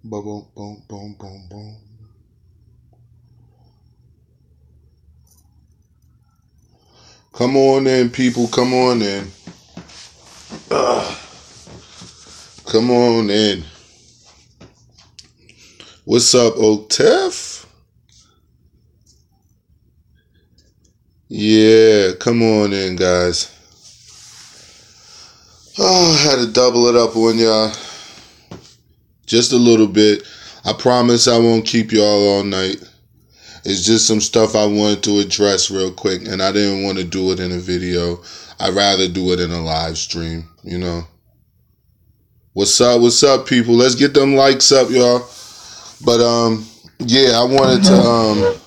Boom, boom, boom, boom, boom, boom. Come on in, people. Come on in. Come on in. What's up, Otef? Yeah, come on in, guys. Oh, I had to double it up on y'all. Just a little bit. I promise I won't keep y'all all night. It's just some stuff I wanted to address real quick, and I didn't want to do it in a video. I'd rather do it in a live stream, you know. What's up, people? Let's get them likes up, y'all. But yeah, I wanted to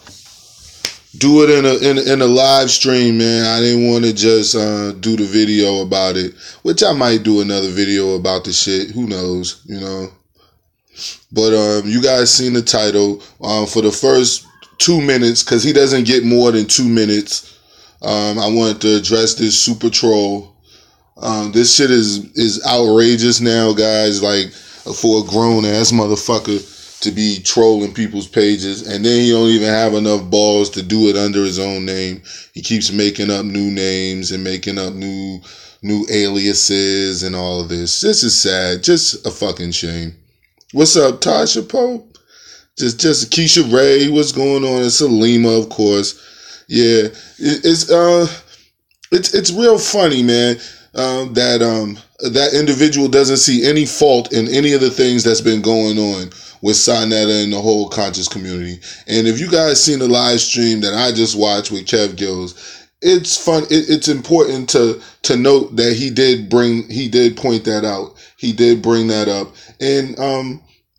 do it in a live stream, man. I didn't want to just do the video about it, which I might do another video about the shit. Who knows, you know. But you guys seen the title for the first 2 minutes, because he doesn't get more than 2 minutes. I wanted to address this super troll. This shit is outrageous now, guys. Like, for a grown ass motherfucker to be trolling people's pages, and then he don't even have enough balls to do it under his own name. He keeps making up new names and making up new aliases and all of this. This is sad. Just a fucking shame. What's up, Tasha Pope? Just Keisha Ray. What's going on? It's Salima, of course. Yeah, it's real funny, man. That individual doesn't see any fault in any of the things that's been going on with Sonetta and the whole conscious community. And if you guys seen the live stream that I just watched with Kev Gills, it's fun. It's important to note that he did point that out. He did bring that up. And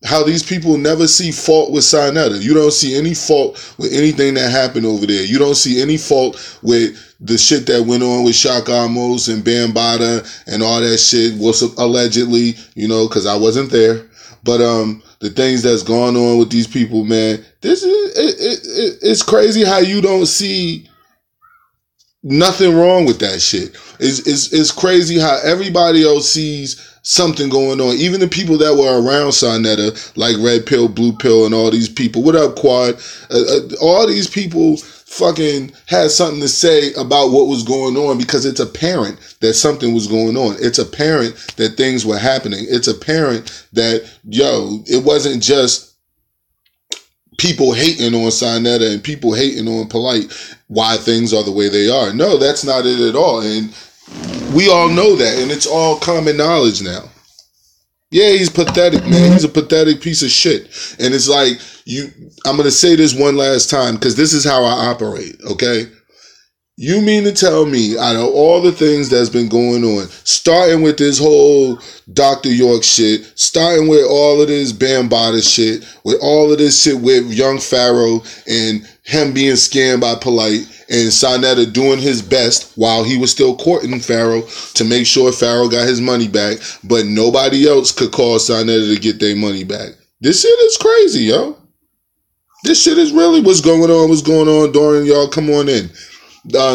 how these people never see fault with Sonetta. You don't see any fault with anything that happened over there. You don't see any fault with the shit that went on with Shaka, Ahmose, and Bambaataa and all that shit was allegedly, you know, because I wasn't there. But the things that's going on with these people, man, this is it's crazy how you don't see nothing wrong with that shit. It's crazy how everybody else sees something going on. Even the people that were around Sonetta, like Red Pill, Blue Pill, and all these people. What up, Quad? All these people fucking had something to say about what was going on, because it's apparent that something was going on. It's apparent that things were happening. It's apparent that, it wasn't just people hating on Sonetta and people hating on Polite why things are the way they are. No, that's not it at all. And we all know that, and it's all common knowledge now. Yeah, he's pathetic, man. He's a pathetic piece of shit. And it's like, I'm going to say this one last time, because this is how I operate, okay? You mean to tell me, out of all the things that's been going on, starting with this whole Dr. York shit, starting with all of this Bambaataa shit, with all of this shit with young Pharaoh and him being scammed by Polite, and Sonetta doing his best while he was still courting Pharaoh to make sure Pharaoh got his money back, but nobody else could cause Sonetta to get their money back. This shit is crazy, yo. This shit is really what's going on, Dorian. Y'all come on in.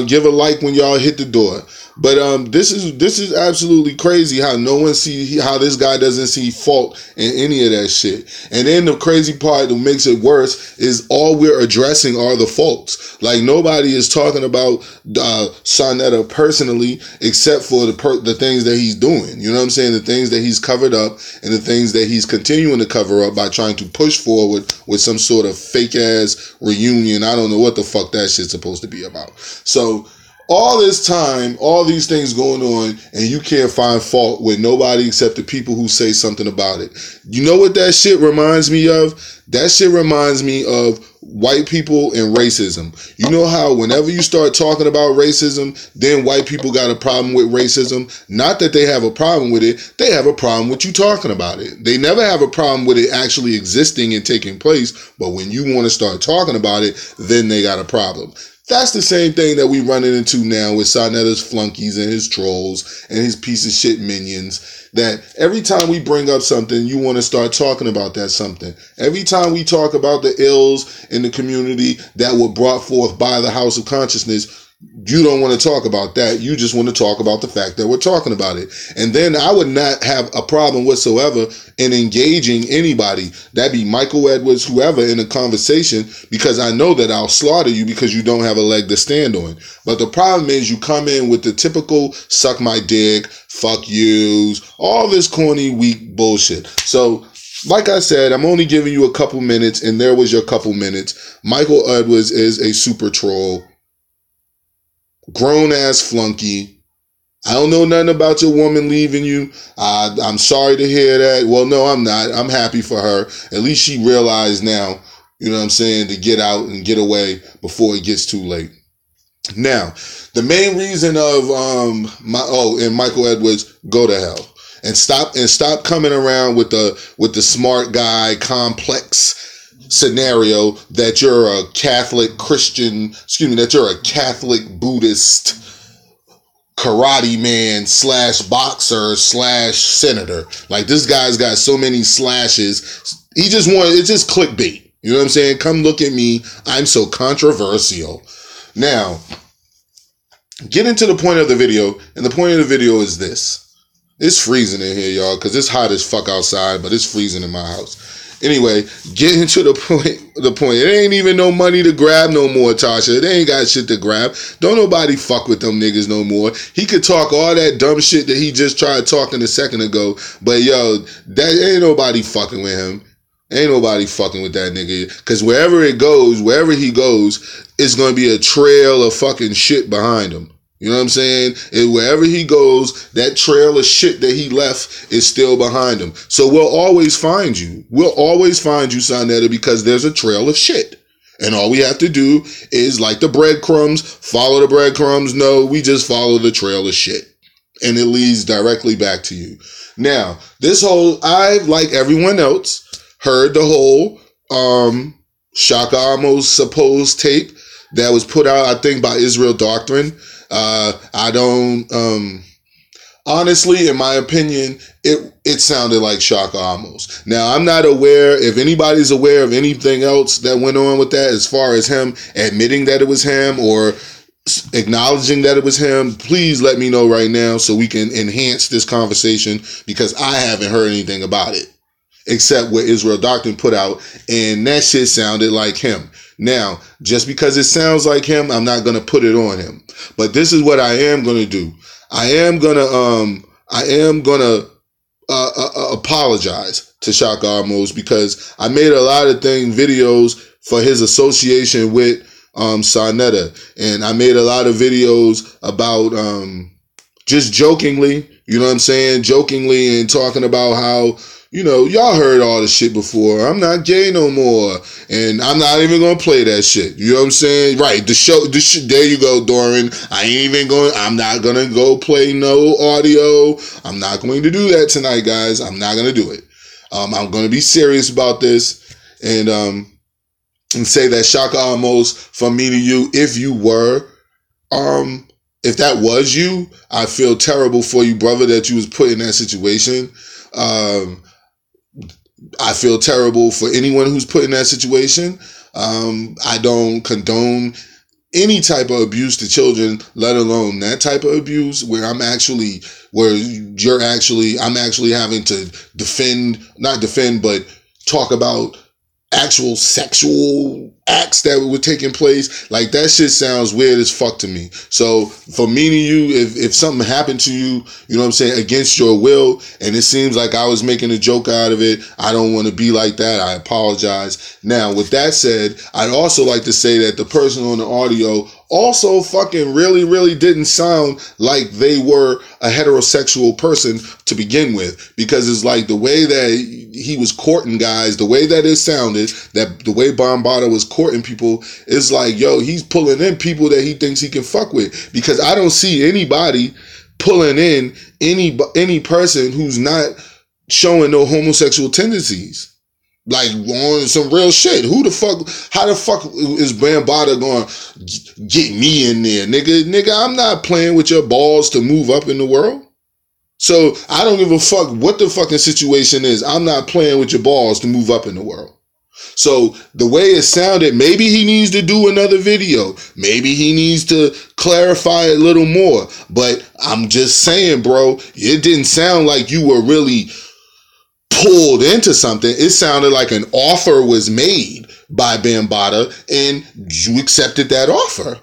Give a like when y'all hit the door. But this is absolutely crazy how no one how this guy doesn't see fault in any of that shit. And then the crazy part that makes it worse is all we're addressing are the faults. Like, nobody is talking about Sonetta personally, except for the things that he's doing. You know what I'm saying? The things that he's covered up and the things that he's continuing to cover up by trying to push forward with some sort of fake ass reunion. I don't know what the fuck that shit's supposed to be about. So all this time, all these things going on, and you can't find fault with nobody except the people who say something about it. You know what that shit reminds me of? That shit reminds me of white people and racism. You know how whenever you start talking about racism, then white people got a problem with racism? Not that they have a problem with it, they have a problem with you talking about it. They never have a problem with it actually existing and taking place, but when you want to start talking about it, then they got a problem. That's the same thing that we running into now with Sanetta's flunkies and his trolls and his piece of shit minions. That every time we bring up something, you want to start talking about that something. Every time we talk about the ills in the community that were brought forth by the House of Consciousness, you don't want to talk about that. You just want to talk about the fact that we're talking about it. And then I would not have a problem whatsoever in engaging anybody, that be Michael Edwards, whoever, in a conversation, because I know that I'll slaughter you because you don't have a leg to stand on. But the problem is you come in with the typical suck my dick, fuck yous, all this corny, weak bullshit. So, like I said, I'm only giving you a couple minutes, and there was your couple minutes. Michael Edwards is a super troll. Grown ass flunky. I don't know nothing about your woman leaving you. I'm sorry to hear that. Well, no, I'm not. I'm happy for her. At least she realized now, you know what I'm saying, to get out and get away before it gets too late. Now, the main reason of and Michael Edwards, go to hell. And stop coming around with the smart guy complex scenario that you're a Catholic Christian, that you're a Catholic Buddhist karate man / boxer / senator. Like, this guy's got so many slashes. It's just clickbait. You know what I'm saying? Come look at me. I'm so controversial. Now, get into the point of the video, and the point of the video is this. It's freezing in here, y'all, because it's hot as fuck outside, but it's freezing in my house. Anyway, getting to the point. It ain't even no money to grab no more, Tasha. They ain't got shit to grab. Don't nobody fuck with them niggas no more. He could talk all that dumb shit that he just tried talking a second ago, but yo, that ain't nobody fucking with him. Ain't nobody fucking with that nigga. Because wherever he goes, it's going to be a trail of fucking shit behind him. You know what I'm saying? And wherever he goes, that trail of shit that he left is still behind him. So we'll always find you. We'll always find you, Sonetta, because there's a trail of shit. And all we have to do is, like the breadcrumbs, follow the breadcrumbs. No, we just follow the trail of shit. And it leads directly back to you. Now, I've, like everyone else, heard the whole Shaka Ahmose supposed tape that was put out, I think, by Israel Doctrine. Honestly, in my opinion, it sounded like Shaka Ahmose. Now, I'm not aware if anybody's aware of anything else that went on with that as far as him admitting that it was him or acknowledging that it was him. Please let me know right now so we can enhance this conversation, because I haven't heard anything about it except what Israel Doctrine put out, and that shit sounded like him. Now, just because it sounds like him, I'm not going to put it on him. But this is what I am going to do. I am going to apologize to Shaka Ahmose, because I made a lot of videos for his association with Sonetta, and I made a lot of videos about just jokingly, you know what I'm saying, jokingly, and talking about how, you know, y'all heard all the shit before. I'm not gay no more. And I'm not even going to play that shit. You know what I'm saying? Right. The show, there you go, Doran. I'm not going to go play no audio. I'm not going to do that tonight, guys. I'm not going to do it. I'm going to be serious about this and say that Shaka Ahmose, from me to you, if you were, if that was you, I feel terrible for you, brother, that you was put in that situation. I feel terrible for anyone who's put in that situation. I don't condone any type of abuse to children, let alone that type of abuse where I'm actually having to but talk about actual sexual acts that were taking place. Like, that shit sounds weird as fuck to me. So for me to you, if something happened to you, you know what I'm saying, against your will, and it seems like I was making a joke out of it, I don't want to be like that. I apologize. Now, with that said, I'd also like to say that the person on the audio also fucking really didn't sound like they were a heterosexual person to begin with, because it's like the way that he was courting guys, the way that it sounded, that the way Bombada was courting people, is like, yo, he's pulling in people that he thinks he can fuck with, because I don't see anybody pulling in any person who's not showing no homosexual tendencies. Like on some real shit. How the fuck is Bambaataa going to get me in there? Nigga, I'm not playing with your balls to move up in the world. So I don't give a fuck what the fucking situation is. I'm not playing with your balls to move up in the world. So the way it sounded, maybe he needs to do another video. Maybe he needs to clarify it a little more. But I'm just saying, bro, it didn't sound like you were really pulled into something. It sounded like an offer was made by Bambaataa and you accepted that offer.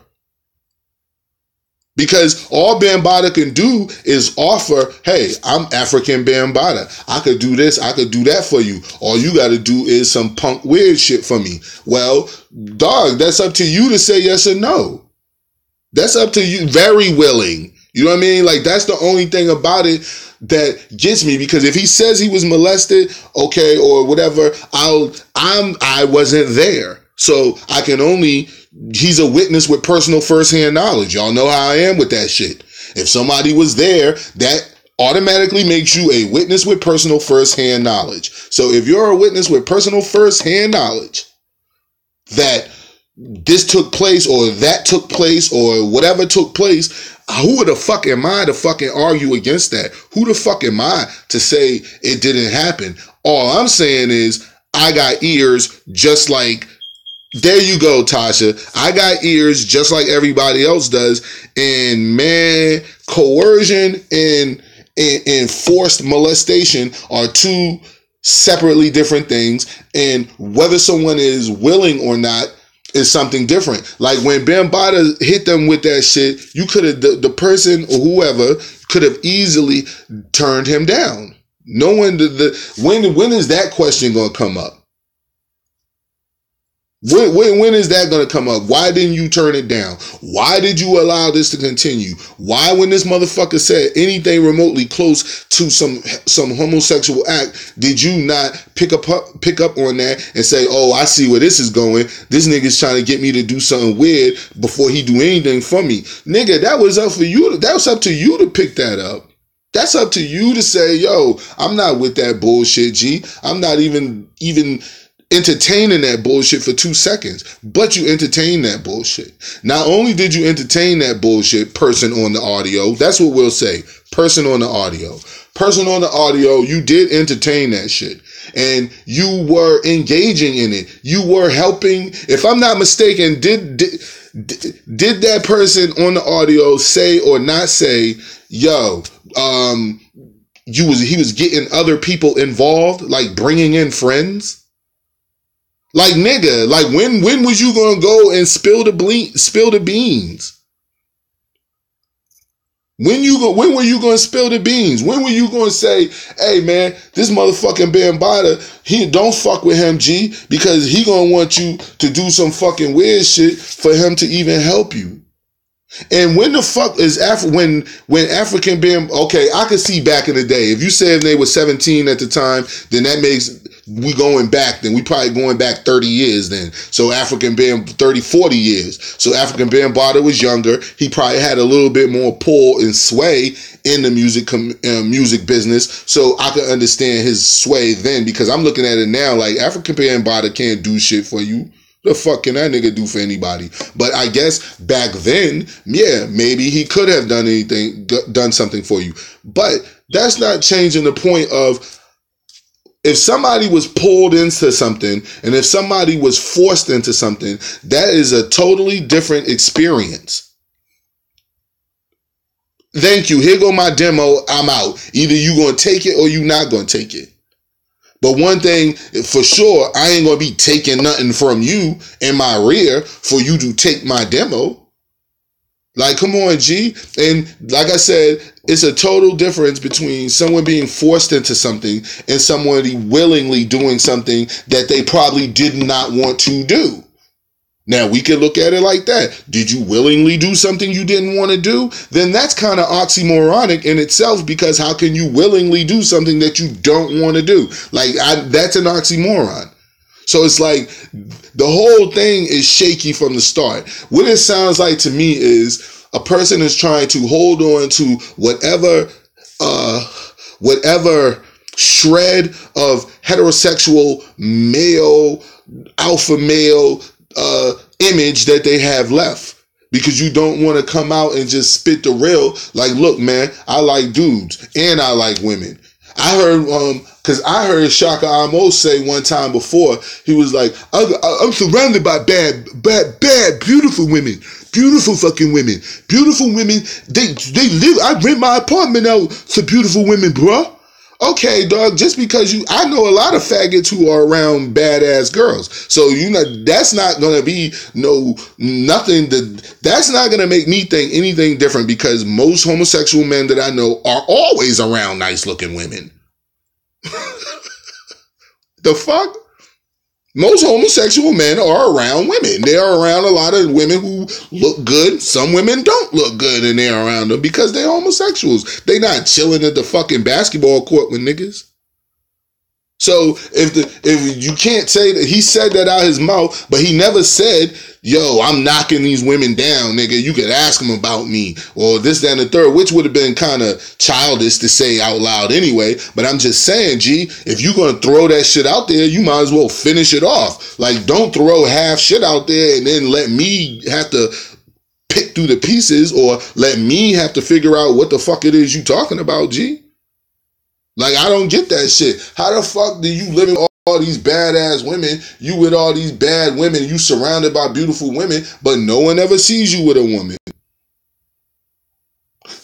Because all Bambaataa can do is offer, hey, I'm African Bambaataa. I could do this, I could do that for you. All you got to do is some punk weird shit for me. Well, dog, that's up to you to say yes or no. That's up to you. Very willing. You know what I mean? Like, that's the only thing about it that gets me, because if he says he was molested, okay, or whatever, I wasn't there. So I can only, he's a witness with personal firsthand knowledge. Y'all know how I am with that shit. If somebody was there, that automatically makes you a witness with personal firsthand knowledge. So if you're a witness with personal firsthand knowledge that this took place or that took place or whatever took place, who the fuck am I to fucking argue against that? Who the fuck am I to say it didn't happen? All I'm saying is I got ears just like, there you go, Tasha. I got ears just like everybody else does. And man, coercion and forced molestation are two separately different things. And whether someone is willing or not is something different. Like when Bambaataa hit them with that shit, you could have, the person or whoever could have easily turned him down. No one, when is that question going to come up? When is that going to come up? Why didn't you turn it down? Why did you allow this to continue? Why, when this motherfucker said anything remotely close to some homosexual act, did you not pick up on that and say, oh, I see where this is going. This nigga's trying to get me to do something weird before he do anything for me. Nigga, that was up for you. That was up to you to pick that up. That's up to you to say, yo, I'm not with that bullshit, G. I'm not even entertaining that bullshit for 2 seconds, but you entertain that bullshit. Not only did you entertain that bullshit, person on the audio, that's what we'll say, person on the audio, you did entertain that shit, and you were engaging in it. You were helping. If I'm not mistaken, did that person on the audio say or not say, yo, he was getting other people involved, like bringing in friends? Like, nigga, like when was you gonna go and spill the beans? When were you gonna spill the beans? When were you gonna say, hey man, this motherfucking Bambaataa, he don't fuck with him, G, because he gonna want you to do some fucking weird shit for him to even help you? And when the fuck is when African Bam? Okay, I could see back in the day. If you said they were 17 at the time, then that makes we going back. Then we probably going back 30 years. Then so African Bam 30, 40 years. So African Bambaataa was younger. He probably had a little bit more pull and sway in the music business. So I could understand his sway then, because I'm looking at it now like African Bambaataa can't do shit for you. The fuck can that nigga do for anybody? But I guess back then, yeah, maybe he could have done something for you. But that's not changing the point of, if somebody was pulled into something and if somebody was forced into something, that is a totally different experience. Thank you. Here go my demo. I'm out. Either you gonna take it or you not gonna take it. But one thing for sure, I ain't going to be taking nothing from you in my rear for you to take my demo. Like, come on, G. And like I said, it's a total difference between someone being forced into something and somebody willingly doing something that they probably did not want to do. Now, we can look at it like that. Did you willingly do something you didn't want to do? Then that's kind of oxymoronic in itself, because how can you willingly do something that you don't want to do? Like, that's an oxymoron. So it's like the whole thing is shaky from the start. What it sounds like to me is a person is trying to hold on to whatever shred of heterosexual male, alpha male image that they have left. Because you don't want to come out and just spit the real. Like, look, man, I like dudes and I like women. I heard, because I heard Shaka Ahmose say one time before, he was like, I'm surrounded by bad, beautiful women. Beautiful fucking women. Beautiful women. They live, I rent my apartment out to beautiful women, bruh. Okay, dog, just because I know a lot of faggots who are around badass girls. So, that's not going to be that's not going to make me think anything different, because most homosexual men that I know are always around nice looking women. The fuck? Most homosexual men are around women. They are around a lot of women who look good. Some women don't look good and they're around them because they're homosexuals. They not chilling at the fucking basketball court with niggas. So if you can't say that he said that out his mouth, but he never said, yo, I'm knocking these women down, nigga. You could ask them about me or this, that, and the third, which would have been kind of childish to say out loud anyway. But I'm just saying, G, if you're going to throw that shit out there, you might as well finish it off. Like, don't throw half shit out there and then let me have to pick through the pieces, or let me have to figure out what the fuck it is you talking about, G. Like, I don't get that shit. How the fuck do you live in all these badass women? You with all these bad women, you surrounded by beautiful women, but no one ever sees you with a woman.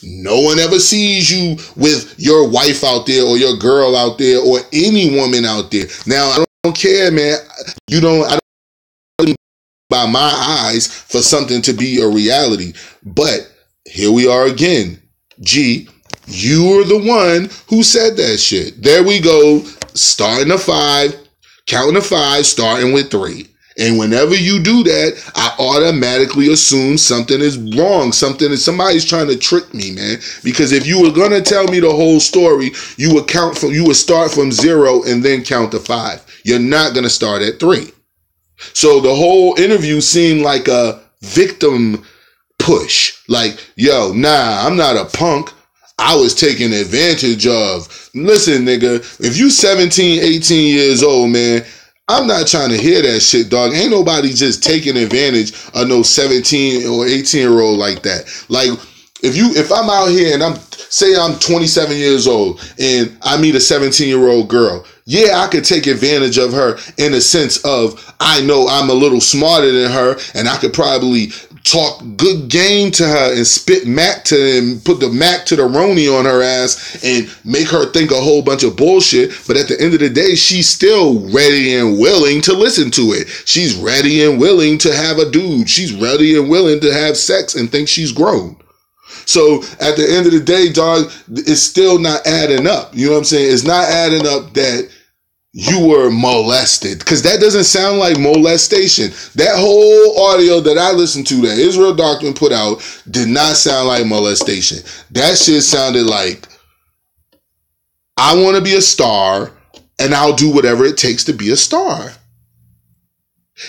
No one ever sees you with your wife out there or your girl out there or any woman out there. Now, I don't care, man. I don't by my eyes for something to be a reality. But here we are again. G, you're the one who said that shit. There we go. Starting to 5, counting to 5, starting with 3. And whenever you do that, I automatically assume something is wrong. Somebody's trying to trick me, man. Because if you were gonna tell me the whole story, you would start from 0 and then count to 5. You're not gonna start at 3. So the whole interview seemed like a victim push. Like, yo, nah, I'm not a punk. I was taken advantage of. Listen, nigga, if you 17, 18 years old, man, I'm not trying to hear that shit, dog. Ain't nobody just taking advantage of no 17 or 18-year-old like that. Like, if I'm out here and I'm 27 years old and I meet a 17-year-old girl, yeah, I could take advantage of her in a sense of, I know I'm a little smarter than her and I could probably talk good game to her and spit Mac to and put the Mac to the Roni on her ass and make her think a whole bunch of bullshit. But at the end of the day, she's still ready and willing to listen to it. She's ready and willing to have a dude. She's ready and willing to have sex and think she's grown. So at the end of the day, dog, it's still not adding up. You know what I'm saying? It's not adding up that you were molested, because that doesn't sound like molestation. That whole audio that I listened to that Israel Doctrine put out did not sound like molestation. That shit sounded like, I want to be a star and I'll do whatever it takes to be a star.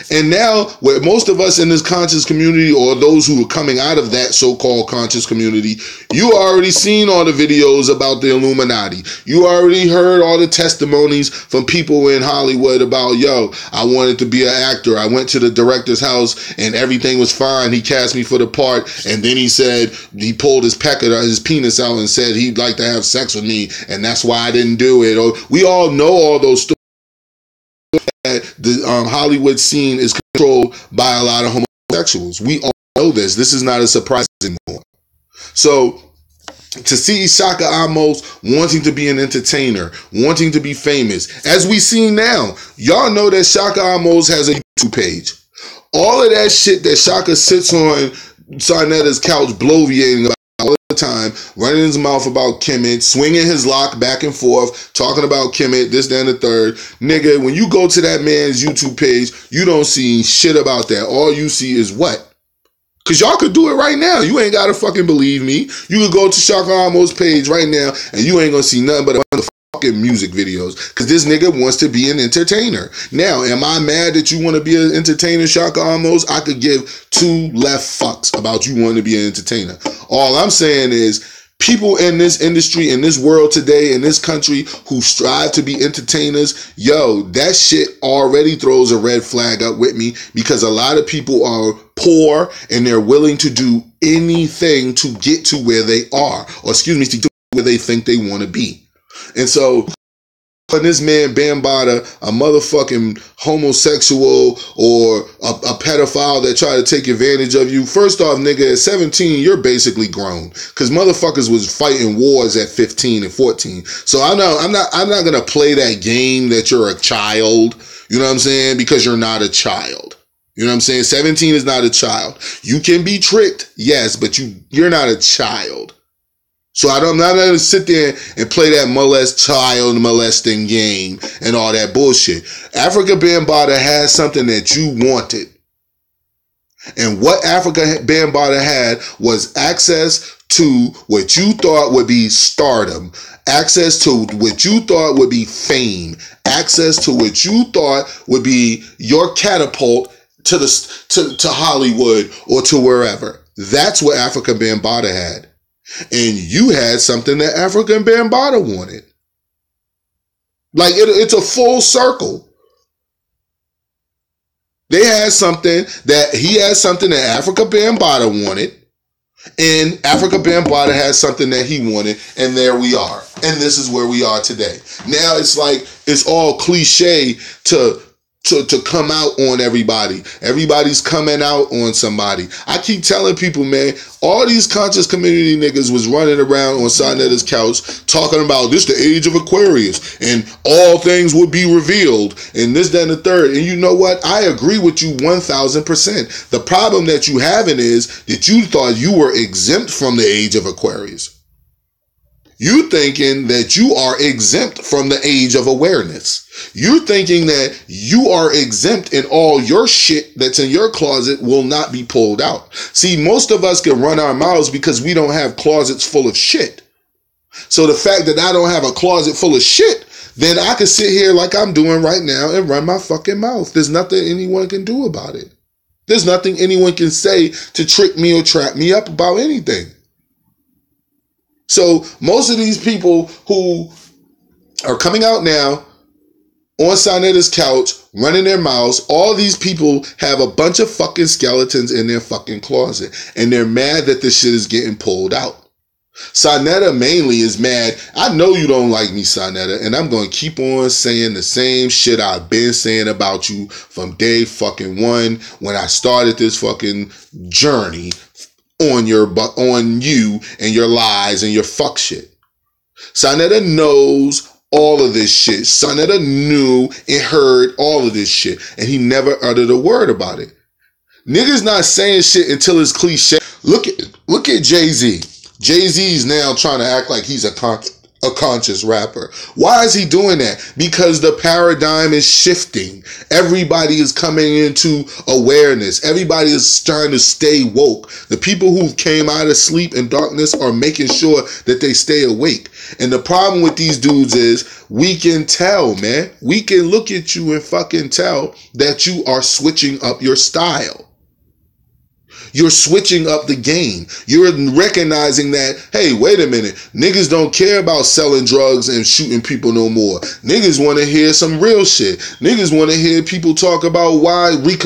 And now, where most of us in this conscious community, or those who are coming out of that so-called conscious community, you already seen all the videos about the Illuminati. You already heard all the testimonies from people in Hollywood about, yo, I wanted to be an actor. I went to the director's house and everything was fine. He cast me for the part. And then he said, he pulled his penis out and said he'd like to have sex with me. And that's why I didn't do it. Or, we all know all those stories. The Hollywood scene is controlled by a lot of homosexuals. We all know this. This is not a surprise anymore. So to see Shaka Ahmose wanting to be an entertainer, wanting to be famous, as we see now, y'all know that Shaka Ahmose has a YouTube page. All of that shit that Shaka sits on Sarnetta's couch bloviating about all the time, running his mouth about Kemet, swinging his lock back and forth, talking about Kemet, this, that, and the third. Nigga, when you go to that man's YouTube page, you don't see shit about that. All you see is what? Because y'all could do it right now. You ain't got to fucking believe me. You could go to Shaka Ahmose's page right now and you ain't going to see nothing but a bunch of fucking music videos. Because this nigga wants to be an entertainer. Now, am I mad that you want to be an entertainer, Shaka Ahmose? I could give 2 left fucks about you wanting to be an entertainer. All I'm saying is, People in this industry, in this world today, in this country, who strive to be entertainers, yo, that shit already throws a red flag up with me, because a lot of people are poor and they're willing to do anything to get to where they are, or excuse me, to get where they think they want to be. And so, this man Bambaataa, a motherfucking homosexual or a pedophile that try to take advantage of you. First off, nigga, at 17, you're basically grown, because motherfuckers was fighting wars at 15 and 14. So I'm not gonna play that game that you're a child. You know what I'm saying? Because you're not a child. You know what I'm saying? 17 is not a child. You can be tricked, yes, but you're not a child. So I'm not going to sit there and play that child molesting game and all that bullshit. Afrika Bambaataa has something that you wanted. And what Afrika Bambaataa had was access to what you thought would be stardom, access to what you thought would be fame, access to what you thought would be your catapult to Hollywood or to wherever. That's what Afrika Bambaataa had. And you had something that Afrika Bambaataa wanted. Like, it's a full circle. He had something that Afrika Bambaataa wanted, and Afrika Bambaataa has something that he wanted, and there we are. And this is where we are today. Now it's like, it's all cliche to come out on everybody. Everybody's coming out on somebody. I keep telling people, man, all these conscious community niggas was running around on Sanetta's couch talking about this the age of Aquarius and all things would be revealed and this, that, and the third. And you know what? I agree with you 1000%. The problem that you having is that you thought you were exempt from the age of Aquarius. You thinking that you are exempt from the age of awareness. You're thinking that you are exempt and all your shit that's in your closet will not be pulled out. See, most of us can run our mouths because we don't have closets full of shit. So the fact that I don't have a closet full of shit, then I can sit here like I'm doing right now and run my fucking mouth. There's nothing anyone can do about it. There's nothing anyone can say to trick me or trap me up about anything. So most of these people who are coming out now on Sanetta's couch, running their mouths, all these people have a bunch of fucking skeletons in their fucking closet. And they're mad that this shit is getting pulled out. Sanetta mainly is mad. I know you don't like me, Sanetta, and I'm going to keep on saying the same shit I've been saying about you from day fucking one when I started this fucking journey on you and your lies and your fuck shit. Sanetta knows all of this shit. Sanetta knew and heard all of this shit, and he never uttered a word about it. Niggas not saying shit until it's cliche. Look at Jay-Z. Jay-Z's now trying to act like he's a conscious rapper. Why is he doing that? Because the paradigm is shifting. Everybody is coming into awareness. Everybody is trying to stay woke. The people who came out of sleep and darkness are making sure that they stay awake. And the problem with these dudes is we can tell, man. We can look at you and fucking tell that you are switching up your style. You're switching up the game. You're recognizing that, hey, wait a minute. Niggas don't care about selling drugs and shooting people no more. Niggas want to hear some real shit. Niggas want to hear people talk about why we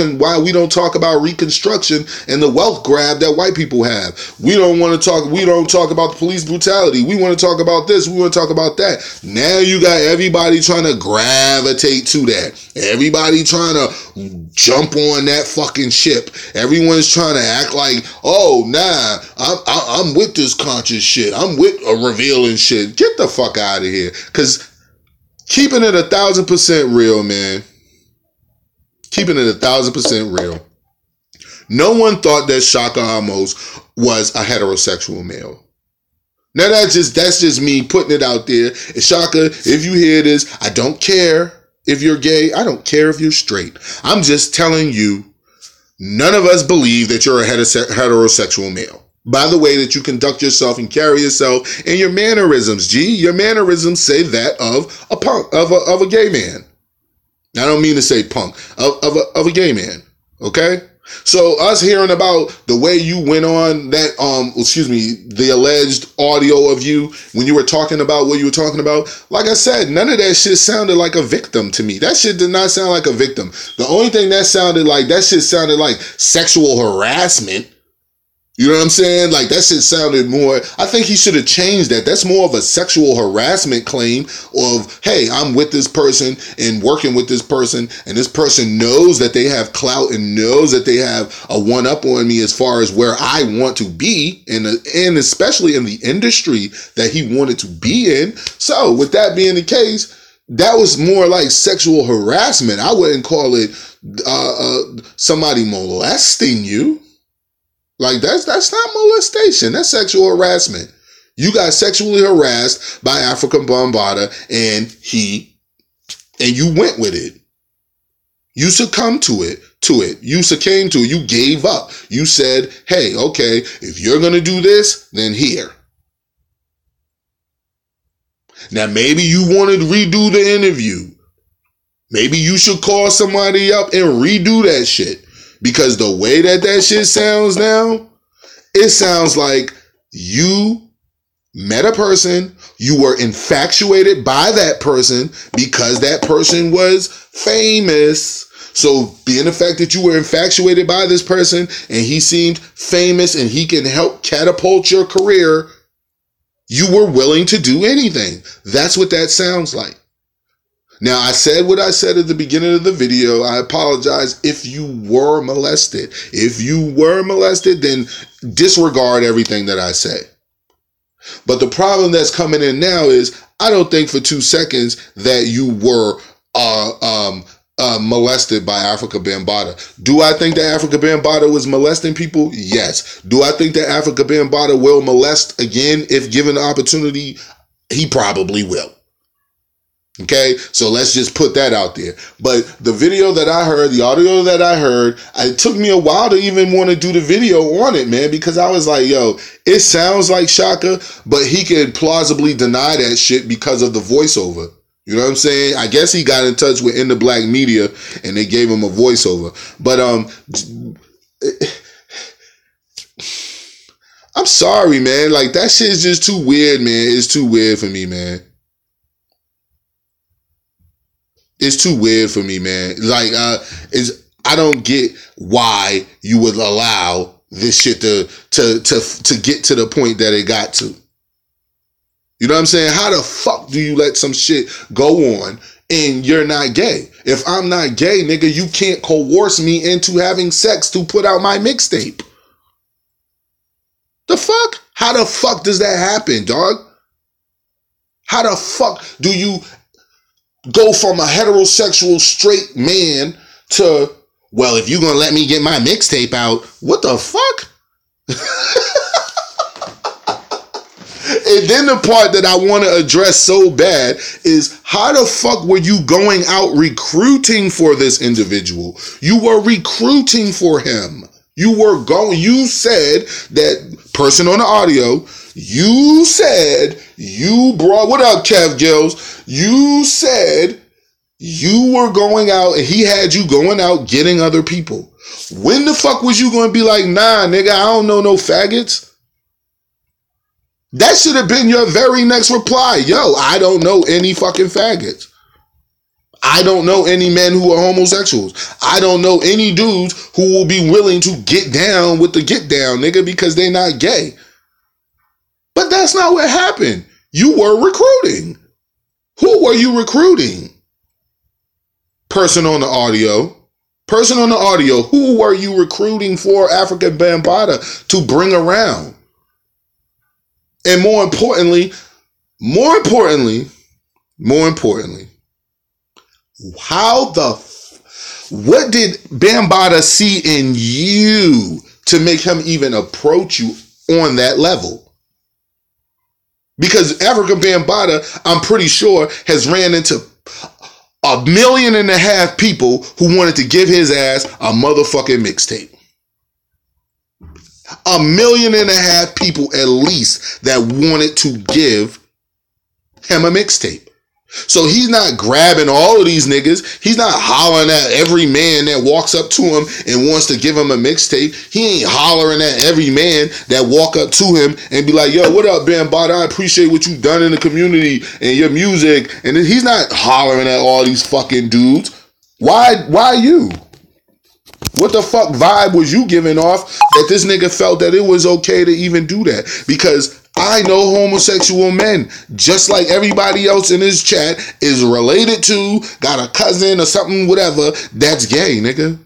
don't talk about Reconstruction and the wealth grab that white people have. We don't talk about the police brutality. We want to talk about this. We want to talk about that. Now you got everybody trying to gravitate to that. Everybody trying to jump on that fucking ship. Everyone's trying to act like, oh, nah, I'm with this conscious shit. I'm with a revealing shit. Get the fuck out of here. Because keeping it 1,000% real, man. Keeping it 1,000% real. No one thought that Shaka Ahmose was a heterosexual male. Now that's just me putting it out there. And Shaka, if you hear this, I don't care if you're gay. I don't care if you're straight. I'm just telling you, none of us believe that you're a heterosexual male. By the way that you conduct yourself and carry yourself and your mannerisms, your mannerisms say that of a punk, of a gay man. I don't mean to say punk, of a gay man. Okay? So us hearing about the way you went on that, the alleged audio of you when you were talking about what you were talking about, like I said, none of that shit sounded like a victim to me. That shit did not sound like a victim. The only thing that sounded like sexual harassment. You know what I'm saying? Like, that shit sounded more, I think he should have changed that. That's more of a sexual harassment claim of, hey, I'm with this person and working with this person, and this person knows that they have clout and knows that they have a one-up on me as far as where I want to be, and especially in the industry that he wanted to be in. So, with that being the case, that was more like sexual harassment. I wouldn't call it somebody molesting you. Like, that's not molestation. That's sexual harassment. You got sexually harassed by Africa Bambaataa and you went with it. You succumbed to it. You succumbed to it. You gave up. You said, hey, okay, if you're going to do this, then here. Now, maybe you wanted to redo the interview. Maybe you should call somebody up and redo that shit. Because the way that shit sounds now, it sounds like you met a person, you were infatuated by that person because that person was famous. So being the fact that you were infatuated by this person and he seemed famous and he can help catapult your career, you were willing to do anything. That's what that sounds like. Now, I said what I said at the beginning of the video. I apologize if you were molested. If you were molested, then disregard everything that I say. But the problem that's coming in now is I don't think for 2 seconds that you were molested by Africa Bambaataa. Do I think that Africa Bambaataa was molesting people? Yes. Do I think that Africa Bambaataa will molest again if given the opportunity? He probably will. Okay, so let's just put that out there. But the video that I heard, the audio that I heard, it took me a while to even want to do the video on it, man, because I was like, yo, it sounds like Shaka, but he could plausibly deny that shit because of the voiceover. You know what I'm saying? I guess he got in touch with In the Black Media and they gave him a voiceover. But I'm sorry, man. Like, that shit is just too weird, man. It's too weird for me, man. It's too weird for me, man. Like, I don't get why you would allow this shit to get to the point that it got to. You know what I'm saying? How the fuck do you let some shit go on and you're not gay? If I'm not gay, nigga, you can't coerce me into having sex to put out my mixtape. The fuck? How the fuck does that happen, dog? How the fuck do you go from a heterosexual straight man to, well, if you're gonna let me get my mixtape out, what the fuck? And then the part that I want to address so bad is, how the fuck were you going out recruiting for this individual? You were recruiting for him. You said that person on the audio, you said you brought, what up, Kev Gills? You said you were going out and he had you going out getting other people. When the fuck was you going to be like, nah, nigga, I don't know no faggots? That should have been your very next reply. Yo, I don't know any fucking faggots. I don't know any men who are homosexuals. I don't know any dudes who will be willing to get down with the get down, nigga, because they're not gay. But that's not what happened. You were recruiting. Who were you recruiting? Person on the audio. Person on the audio. Who were you recruiting for Africa Bambaataa to bring around? And more importantly, what did Bambaataa see in you to make him even approach you on that level? Because Africa Bambaataa, I'm pretty sure, has ran into 1.5 million people who wanted to give his ass a motherfucking mixtape. 1.5 million people at least that wanted to give him a mixtape. So he's not grabbing all of these niggas. He's not hollering at every man that walks up to him and wants to give him a mixtape. He ain't hollering at every man that walk up to him and be like, yo, what up, Bambaataa? I appreciate what you've done in the community and your music. And he's not hollering at all these fucking dudes. Why you? What the fuck vibe was you giving off that this nigga felt that it was okay to even do that? Because I know homosexual men, just like everybody else in this chat, is related to, got a cousin or something, whatever, that's gay, nigga.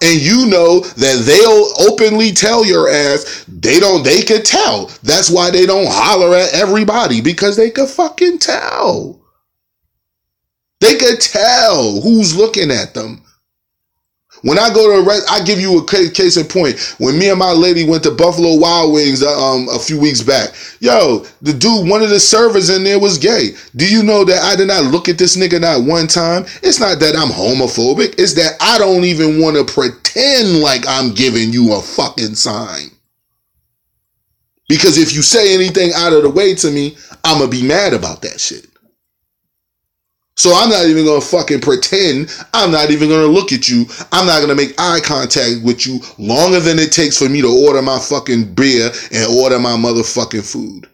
And you know that they'll openly tell your ass, they could tell. That's why they don't holler at everybody, because they could fucking tell. They could tell who's looking at them. When I go to I give you a case in point. When me and my lady went to Buffalo Wild Wings a few weeks back, yo, the dude, one of the servers in there was gay. Do you know that I did not look at this nigga not one time? It's not that I'm homophobic. It's that I don't even want to pretend like I'm giving you a fucking sign. Because if you say anything out of the way to me, I'm going to be mad about that shit. So I'm not even going to fucking pretend. I'm not even going to look at you. I'm not going to make eye contact with you longer than it takes for me to order my fucking beer and order my motherfucking food.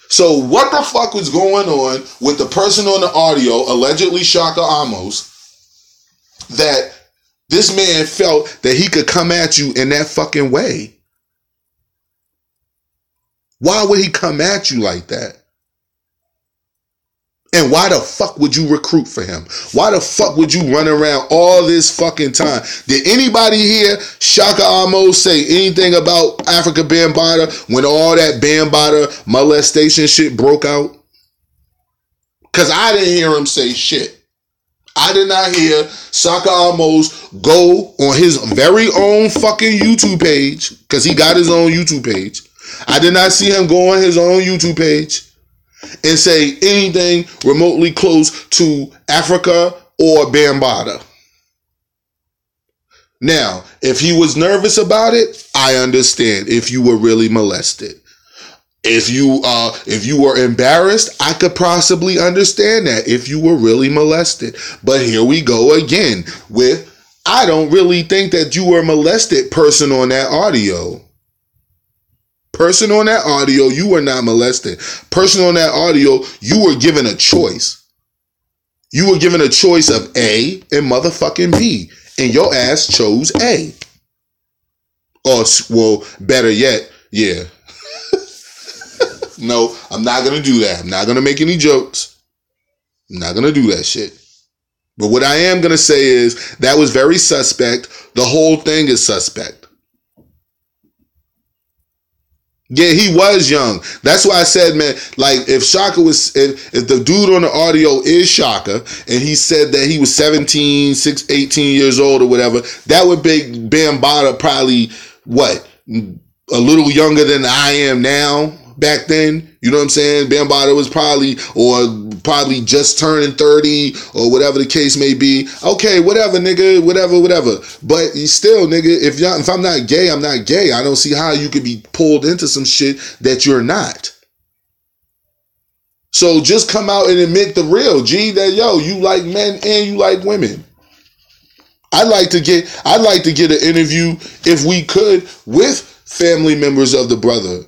So what the fuck was going on with the person on the audio, allegedly Shaka Ahmose, that this man felt that he could come at you in that fucking way? Why would he come at you like that? And why the fuck would you recruit for him? Why the fuck would you run around all this fucking time? Did anybody hear Shaka Ahmose say anything about Africa Bambaataa when all that Bambaataa molestation shit broke out? Because I didn't hear him say shit. I did not hear Shaka Ahmose go on his very own fucking YouTube page, because he got his own YouTube page. I did not see him go on his own YouTube page and say anything remotely close to Africa or Bambaataa. Now, if he was nervous about it, I understand. If you were really molested, if you were embarrassed, I could possibly understand that if you were really molested. But here we go again with, I don't really think that you were molested, person on that audio. Person on that audio, you were not molested. Person on that audio, you were given a choice. You were given a choice of A and motherfucking B. And your ass chose A. Or, well, better yet, yeah. No, I'm not going to do that. I'm not going to make any jokes. I'm not going to do that shit. But what I am going to say is, that was very suspect. The whole thing is suspect. Yeah, he was young. That's why I said, man, like, if Shaka was, if the dude on the audio is Shaka, and he said that he was 18 years old or whatever, that would make Bambaataa probably, what, a little younger than I am now back then. You know what I'm saying? Bambaataa was probably just turning 30 or whatever the case may be. Okay, whatever, nigga, whatever. But still, nigga, if I'm not gay, I'm not gay. I don't see how you could be pulled into some shit that you're not. So just come out and admit the real, G, that yo, you like men and you like women. I'd like to get an interview, if we could, with family members of the brother.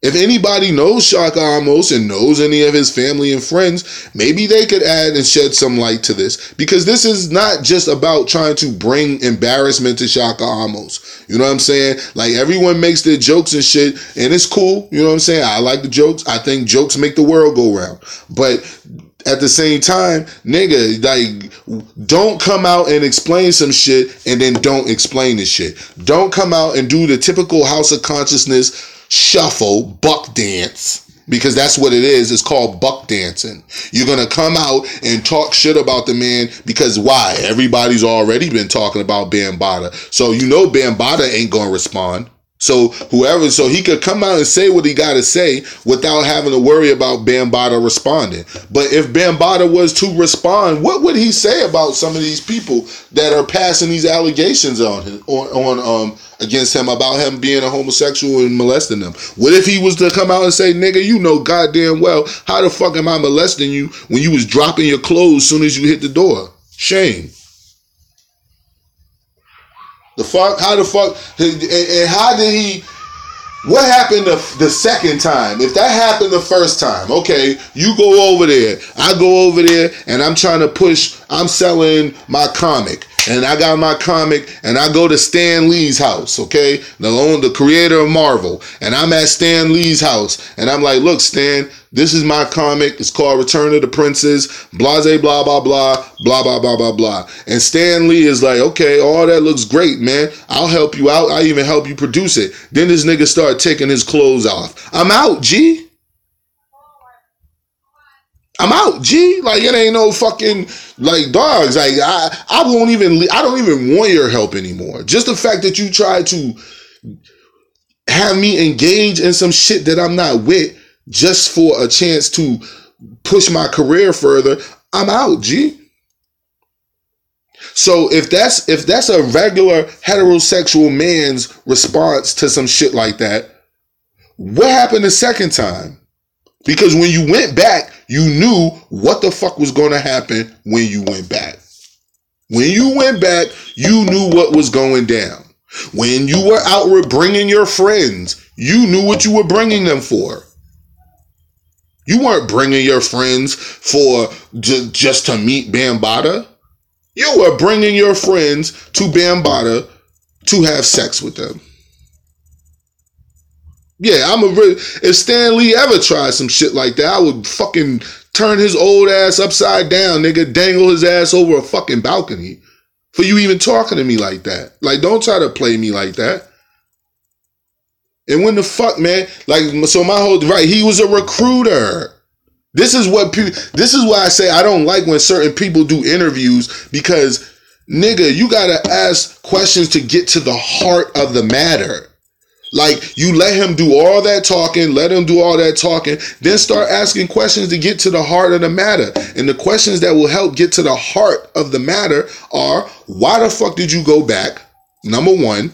If anybody knows Shaka Ahmose and knows any of his family and friends, maybe they could add and shed some light to this. Because this is not just about trying to bring embarrassment to Shaka Ahmose. You know what I'm saying? Like, everyone makes their jokes and shit, and it's cool. You know what I'm saying? I like the jokes. I think jokes make the world go round. But at the same time, nigga, like, don't come out and explain some shit and then don't explain the shit. Don't come out and do the typical House of Consciousness shuffle, buck dance, because that's what it is. It's called buck dancing. You're going to come out and talk shit about the man because why? Everybody's already been talking about Bambaataa. So you know Bambaataa ain't going to respond. So he could come out and say what he got to say without having to worry about Bambaataa responding. But if Bambaataa was to respond, what would he say about some of these people that are passing these allegations against him about him being a homosexual and molesting them? What if he was to come out and say, nigga, you know goddamn well, how the fuck am I molesting you when you was dropping your clothes as soon as you hit the door? Shame. The fuck? How the fuck? And how did he? What happened the second time? If that happened the first time, okay, you go over there, I go over there, and I'm trying to push. I'm selling my comic, and I got my comic, and I go to Stan Lee's house, okay, the creator of Marvel, and I'm at Stan Lee's house, and I'm like, look, Stan, this is my comic. It's called Return of the Princes, blase, blah, blah, blah, blah, blah, blah, blah, blah. And Stan Lee is like, okay, all that looks great, man. I'll help you out. I'll even help you produce it. Then this nigga start taking his clothes off. I'm out, G. I'm out, G. Like, it ain't no fucking, like, dogs. Like, I don't even want your help anymore. Just the fact that you try to have me engage in some shit that I'm not with, just for a chance to push my career further, I'm out, G. So if that's a regular heterosexual man's response to some shit like that, what happened the second time? Because when you went back, you knew what the fuck was going to happen when you went back. When you went back, you knew what was going down. When you were out bringing your friends, you knew what you were bringing them for. You weren't bringing your friends for just to meet Bambaataa. You were bringing your friends to Bambaataa to have sex with them. Yeah, if Stan Lee ever tried some shit like that, I would fucking turn his old ass upside down, nigga, dangle his ass over a fucking balcony for you even talking to me like that. Like, don't try to play me like that. And when the fuck, man, like, so my whole, right, he was a recruiter. This is why I say I don't like when certain people do interviews, because, nigga, you gotta ask questions to get to the heart of the matter. Like, you let him do all that talking, then start asking questions to get to the heart of the matter. And the questions that will help get to the heart of the matter are, why the fuck did you go back? Number one,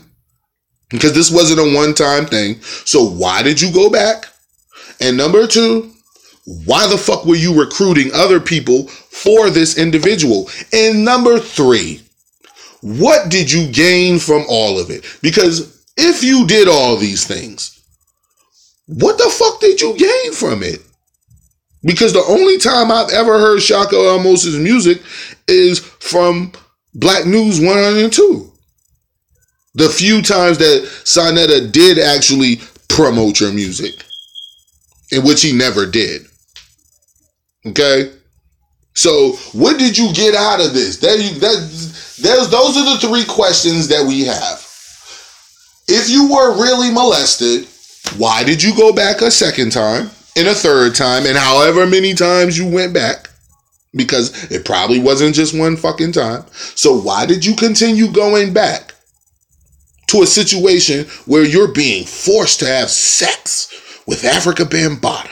because this wasn't a one-time thing. So why did you go back? And number two, why the fuck were you recruiting other people for this individual? And number three, what did you gain from all of it? Because if you did all these things, what the fuck did you gain from it? Because the only time I've ever heard Shaka Ahmose's music is from Black News 102. The few times that Sonetta did actually promote your music, in which he never did. Okay? So, what did you get out of this? Those are the three questions that we have. If you were really molested, why did you go back a second time, and a third time, and however many times you went back? Because it probably wasn't just one fucking time. So why did you continue going back to a situation where you're being forced to have sex with Africa Bambaataa?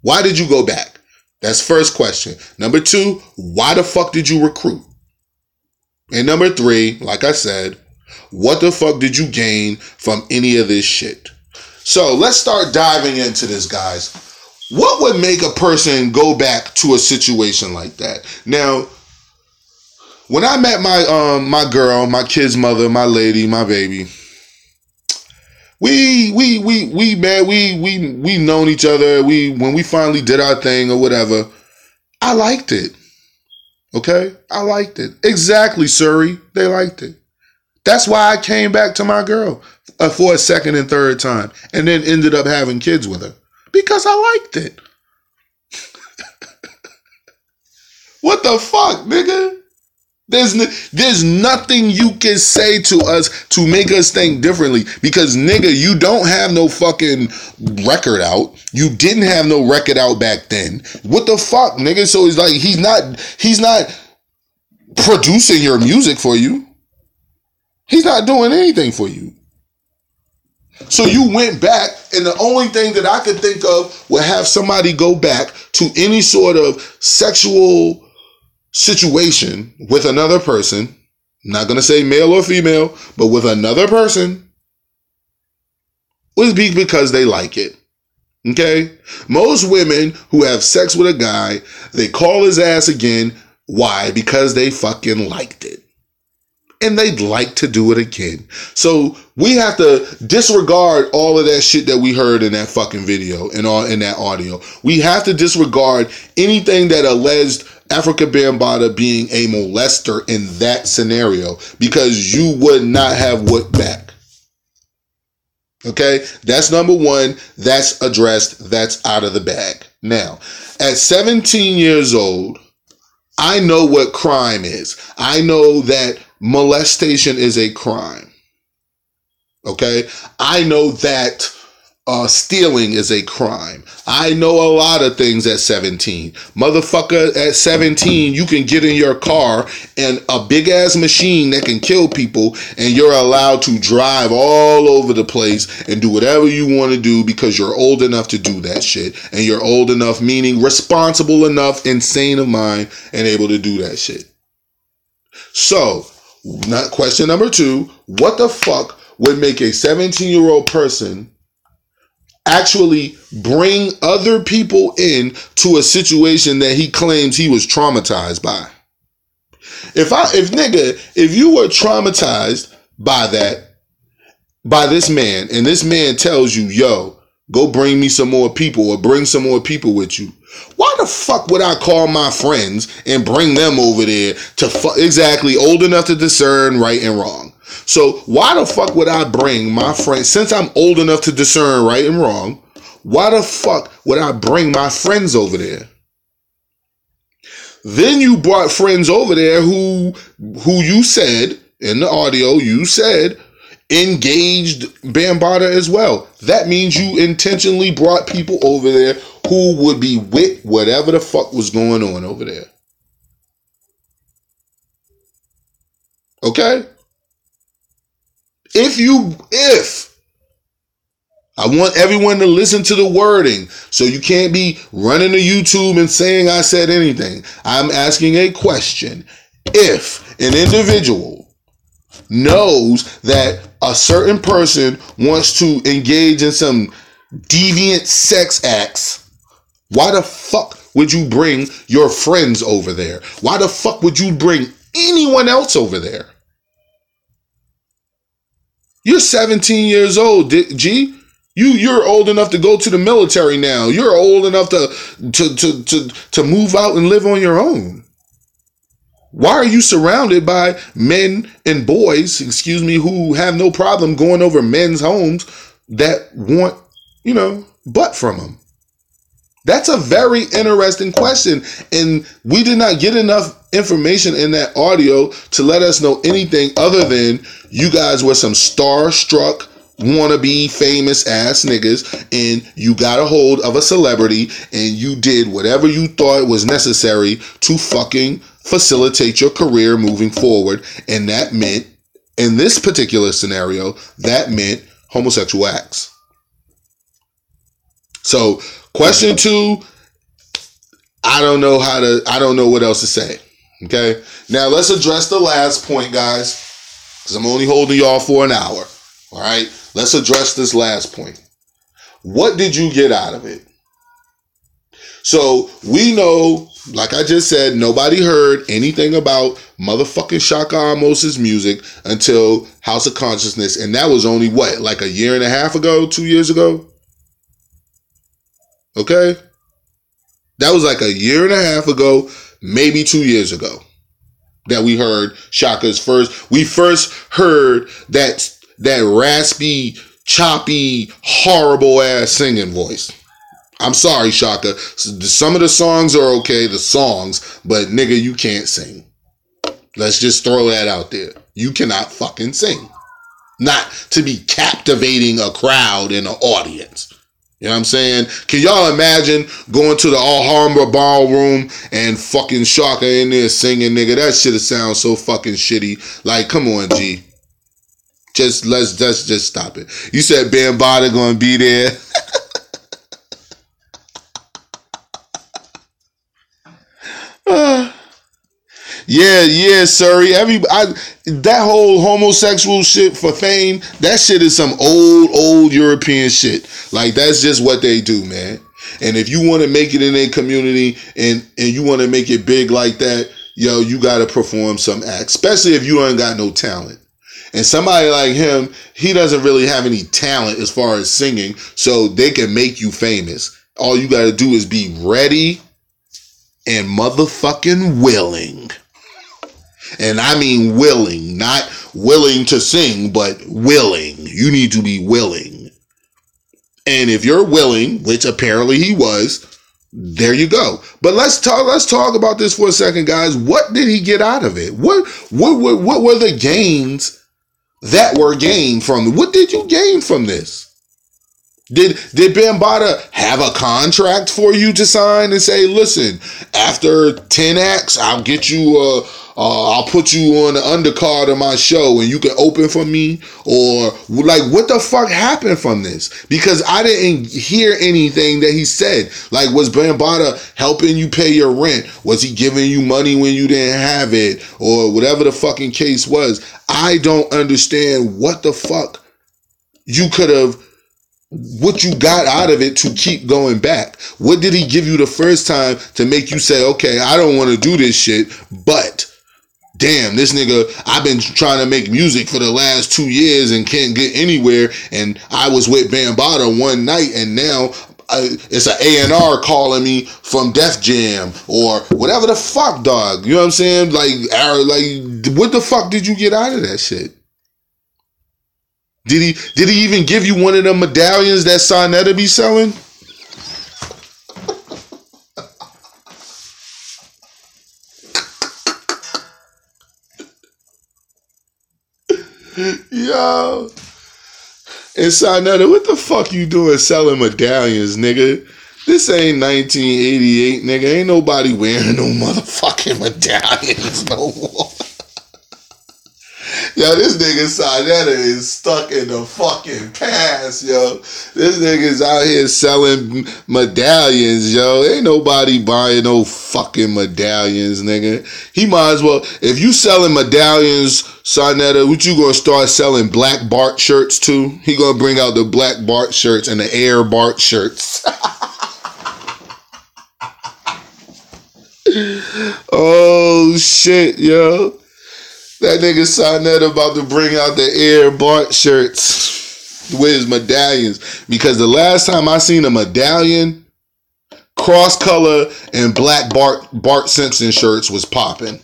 Why did you go back? That's first question. Number two, why the fuck did you recruit? And number three, like I said, what the fuck did you gain from any of this shit? So let's start diving into this, guys. What would make a person go back to a situation like that? Now, when I met my girl, my kid's mother, my lady, my baby, we known each other. When we finally did our thing or whatever, I liked it. Okay? I liked it. Exactly, Surrey. They liked it. That's why I came back to my girl for a second and third time, and then ended up having kids with her. Because I liked it. What the fuck, nigga? There's nothing you can say to us to make us think differently. Because, nigga, you don't have no fucking record out. You didn't have no record out back then. What the fuck, nigga? So it's like he's not producing your music for you. He's not doing anything for you. So you went back, and the only thing that I could think of would have somebody go back to any sort of sexual situation with another person. I'm not going to say male or female, but with another person, would be because they like it. Okay? Most women who have sex with a guy, they call his ass again. Why? Because they fucking liked it. And they'd like to do it again. So we have to disregard all of that shit that we heard in that fucking video and all in that audio. We have to disregard anything that alleged Afrika Bambaataa being a molester in that scenario, because you would not have whooped back. Okay? That's number one. That's addressed. That's out of the bag. Now, at 17 years old, I know what crime is. I know that molestation is a crime. Okay? I know that stealing is a crime. I know a lot of things at 17. Motherfucker, at 17, you can get in your car and a big ass machine that can kill people, and you're allowed to drive all over the place and do whatever you want to do because you're old enough to do that shit. And you're old enough, meaning responsible enough, insane of mind, and able to do that shit. So, question number two, what the fuck would make a 17-year-old person actually bring other people in to a situation that he claims he was traumatized by? If you were traumatized by this man, and this man tells you, yo, go bring me some more people or bring some more people with you, why the fuck would I call my friends and bring them over there to exactly old enough to discern right and wrong? So why the fuck would I bring my friends, since I'm old enough to discern right and wrong, why the fuck would I bring my friends over there? Then you brought friends over there who you said in the audio, you said engaged Bambaataa as well. That means you intentionally brought people over there who would be with whatever the fuck was going on over there. Okay? If I want everyone to listen to the wording, so you can't be running to YouTube and saying I said anything. I'm asking a question. If an individual knows that a certain person wants to engage in some deviant sex acts, why the fuck would you bring your friends over there? Why the fuck would you bring anyone else over there? You're 17 years old, G. You're old enough to go to the military now. You're old enough to move out and live on your own. Why are you surrounded by men and boys, who have no problem going over men's homes that want, butt from them? That's a very interesting question. And we did not get enough information in that audio to let us know anything other than you guys were some starstruck, wannabe famous ass niggas, and you got a hold of a celebrity and you did whatever you thought was necessary to fucking facilitate your career moving forward. And that meant, in this particular scenario, that meant homosexual acts. So, question two, I don't know what else to say. Okay? Now, let's address the last point, guys, because I'm only holding y'all for an hour. All right? Let's address this last point. What did you get out of it? So, we know, like I just said, nobody heard anything about motherfucking Shaka Ahmose's music until House of Consciousness, and that was only, like a year and a half ago, 2 years ago? Okay? That was like a year and a half ago, maybe 2 years ago, that we heard Shaka's we first heard that raspy, choppy, horrible ass singing voice. I'm sorry, Shaka. Some of the songs are okay, the songs, but nigga, you can't sing. Let's just throw that out there. You cannot fucking sing. Not to be captivating a crowd and an audience. You know what I'm saying? Can y'all imagine going to the Alhambra ballroom and fucking Shaka in there singing, nigga? That shit sounds so fucking shitty. Like, come on, G. Let's just stop it. You said Bambaataa gonna be there. Yeah, Surrey. That whole homosexual shit for fame, that shit is some old European shit. Like, that's just what they do, man. And if you want to make it in a community and you want to make it big like that, yo, you got to perform some acts, especially if you ain't got no talent. And somebody like him, he doesn't really have any talent as far as singing, so they can make you famous. All you got to do is be ready and motherfucking willing. And I mean willing, not willing to sing, but willing. You need to be willing. And if you're willing, which apparently he was, there you go. But let's talk about this for a second, guys. What did he get out of it? What were the gains that were gained from it? What did you gain from this? Did Bambaataa have a contract for you to sign and say, listen, after 10 acts, I'll get you I'll put you on the undercard of my show and you can open for me? Or like, what the fuck happened from this? Because I didn't hear anything that he said. Like, was Bambaataa helping you pay your rent? Was he giving you money when you didn't have it? Or whatever the fucking case was. I don't understand what the fuck you could have, what you got out of it to keep going back. What did he give you the first time to make you say, okay, I don't want to do this shit, but damn, this nigga, I've been trying to make music for the last 2 years and can't get anywhere, and I was with Bambaataa one night, and now it's an A&R calling me from Def Jam, or whatever the fuck, dog. You know what I'm saying? Like, what the fuck did you get out of that shit? Did he even give you one of them medallions that Sonetta be selling? Yo. And Sonetta, what the fuck you doing selling medallions, nigga? This ain't 1988, nigga. Ain't nobody wearing no motherfucking medallions no more. Yo, this nigga Sonetta is stuck in the fucking past, yo. This nigga's out here selling medallions, yo. Ain't nobody buying no fucking medallions, nigga. He might as well, if you selling medallions, Sonetta, what you gonna start selling Black Bart shirts too? He gonna bring out the Black Bart shirts and the Air Bart shirts. Oh shit, yo. That nigga Sonetta about to bring out the Air Bart shirts with his medallions. Because the last time I seen a medallion, cross color and black Bart Simpson shirts was popping.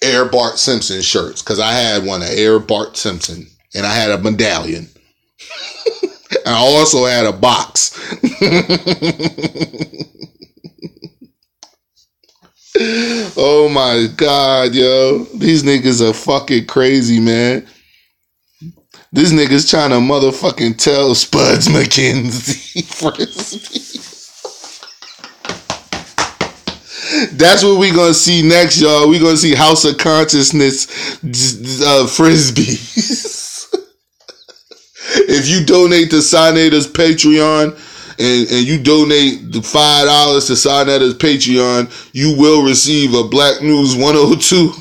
Air Bart Simpson shirts. Because I had one, an Air Bart Simpson. And I had a medallion. I also had a box. Oh my God, yo. These niggas are fucking crazy, man. This nigga's trying to motherfucking tell Spuds McKenzie Frisbee. That's what we gonna see next, y'all. We gonna see House of Consciousness Frisbees. If you donate to Sonetta's Patreon, and you donate the $5 to Sonetta's Patreon, you will receive a Black News 102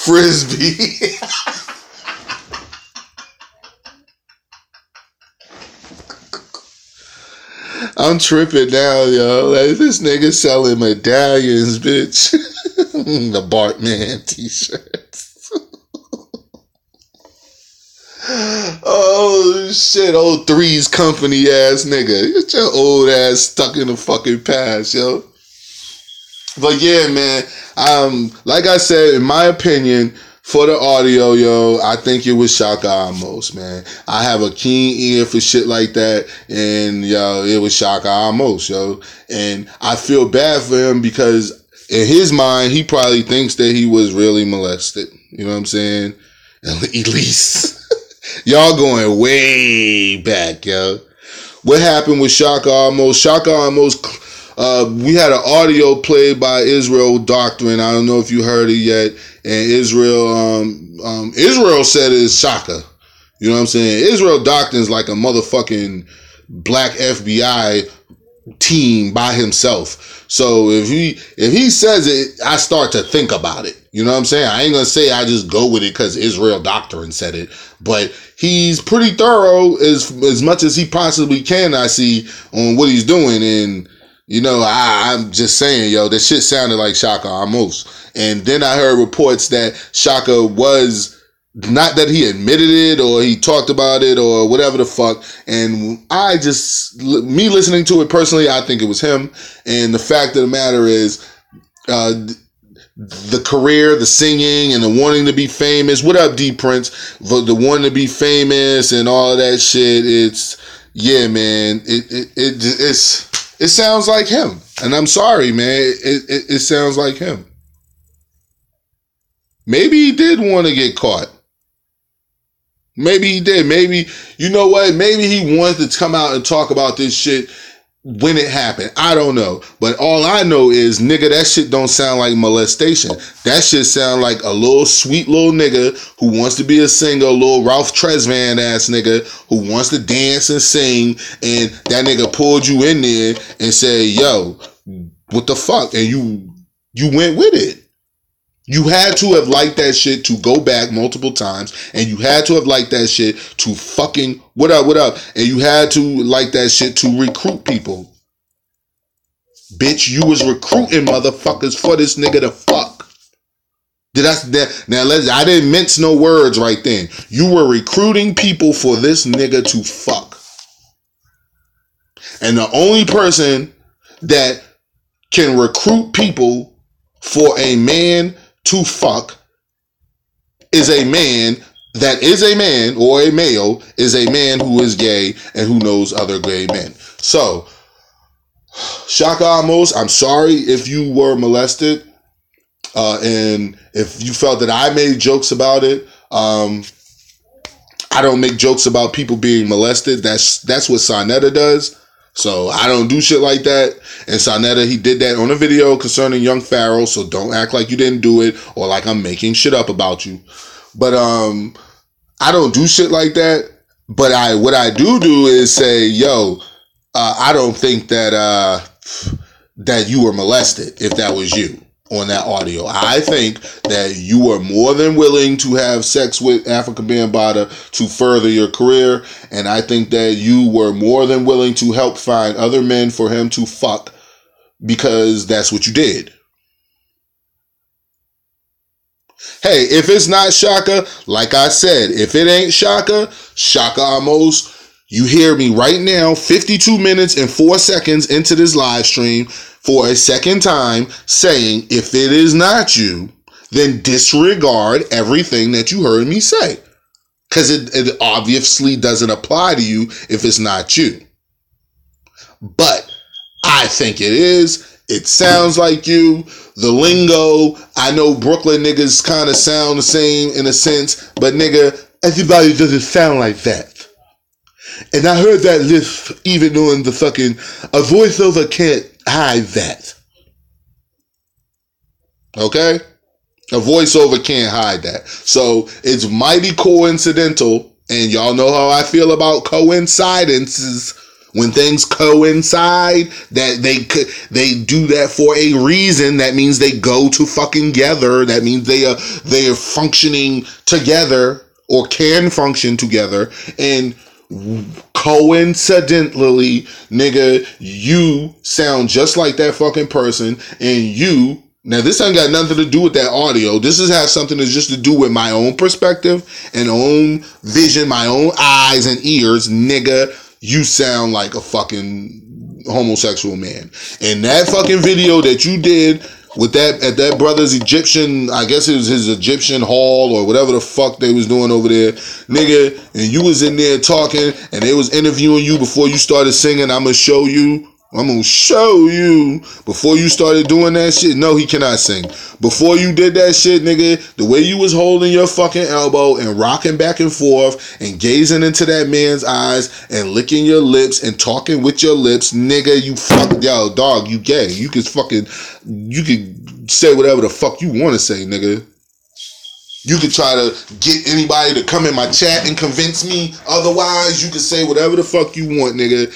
Frisbee. I'm tripping now, yo. Like, this nigga selling medallions, bitch. The Bartman t-shirts. Oh shit, old Three's Company ass nigga. Get your old ass stuck in the fucking past, yo. But yeah, man, like I said, in my opinion, for the audio, yo, I think it was Shaka Ahmose, man. I have a keen ear for shit like that, and yo, it was Shaka Ahmose, yo. And I feel bad for him because in his mind, he probably thinks that he was really molested. You know what I'm saying? At least. Y'all going way back, yo. What happened with Shaka Ahmose? Shaka Ahmose, we had an audio played by Israel Doctrine. I don't know if you heard it yet. and Israel said it's Shaka. You know what I'm saying? Israel Docton's like a motherfucking black FBI team by himself. So if he says it, I start to think about it. You know what I'm saying? I ain't gonna say I just go with it because Israel Doctrine said it, but he's pretty thorough as much as he possibly can. I see on what he's doing, and you know, I'm just saying, yo, that shit sounded like Shaka Ahmose. And then I heard reports that Shaka was, not that he admitted it or he talked about it or whatever the fuck. And me listening to it personally, I think it was him. And the fact of the matter is, the career, the singing, and the wanting to be famous. What up, D Prince? The wanting to be famous and all of that shit. Yeah, man. It sounds like him. And I'm sorry, man. It sounds like him. Maybe he did want to get caught. Maybe he did. Maybe, you know what? Maybe he wanted to come out and talk about this shit when it happened. I don't know. But all I know is, nigga, that shit don't sound like molestation. That shit sound like a little sweet little nigga who wants to be a singer, a little Ralph Tresvant ass nigga who wants to dance and sing, and that nigga pulled you in there and said, yo, what the fuck? And you went with it. You had to have liked that shit to go back multiple times, and you had to have liked that shit to fucking, what up, and you had to like that shit to recruit people. Bitch, you was recruiting motherfuckers for this nigga to fuck. I didn't mince no words right then. You were recruiting people for this nigga to fuck. And the only person that can recruit people for a man to fuck is a man that is a man, or a male is a man who is gay and who knows other gay men. So, Shaka Ahmose, I'm sorry if you were molested, and if you felt that I made jokes about it. I don't make jokes about people being molested. That's what Sonetta does. So I don't do shit like that. And Sonetta, he did that on a video concerning Young Pharaoh. So don't act like you didn't do it or like I'm making shit up about you. But I don't do shit like that. But what I do is say, yo, I don't think that you were molested if that was you on that audio. I think that you were more than willing to have sex with Africa Bambaataa to further your career, and I think that you were more than willing to help find other men for him to fuck because that's what you did. Hey, if it's not Shaka, like I said, if it ain't Shaka Ahmose, you hear me right now, 52 minutes and 4 seconds into this live stream, for a second time saying, if it is not you, then disregard everything that you heard me say. Because it obviously doesn't apply to you if it's not you. But I think it is. It sounds like you. The lingo, I know Brooklyn niggas kind of sound the same in a sense, but nigga, everybody doesn't sound like that. And I heard that list even on the fucking, a voiceover can't hide that. Okay? A voiceover can't hide that. So it's mighty coincidental, and y'all know how I feel about coincidences. When things coincide, that they do that for a reason. That means they go to fucking together. That means they are functioning together, or can function together. And coincidentally, nigga, you sound just like that fucking person, and you, now this ain't got nothing to do with that audio. This has something just to do with my own perspective and own vision, my own eyes and ears, nigga. You sound like a fucking homosexual man. And that fucking video that you did with that, at that brother's Egyptian, I guess it was his Egyptian hall or whatever the fuck they was doing over there, nigga, and you was in there talking and they was interviewing you before you started singing, I'm gonna show you, before you started doing that shit. No, he cannot sing. Before you did that shit, nigga, the way you was holding your fucking elbow and rocking back and forth and gazing into that man's eyes and licking your lips and talking with your lips, nigga, you fuck, yo, dog, you gay. You can say whatever the fuck you want to say, nigga. You could try to get anybody to come in my chat and convince me otherwise. You can say whatever the fuck you want, nigga.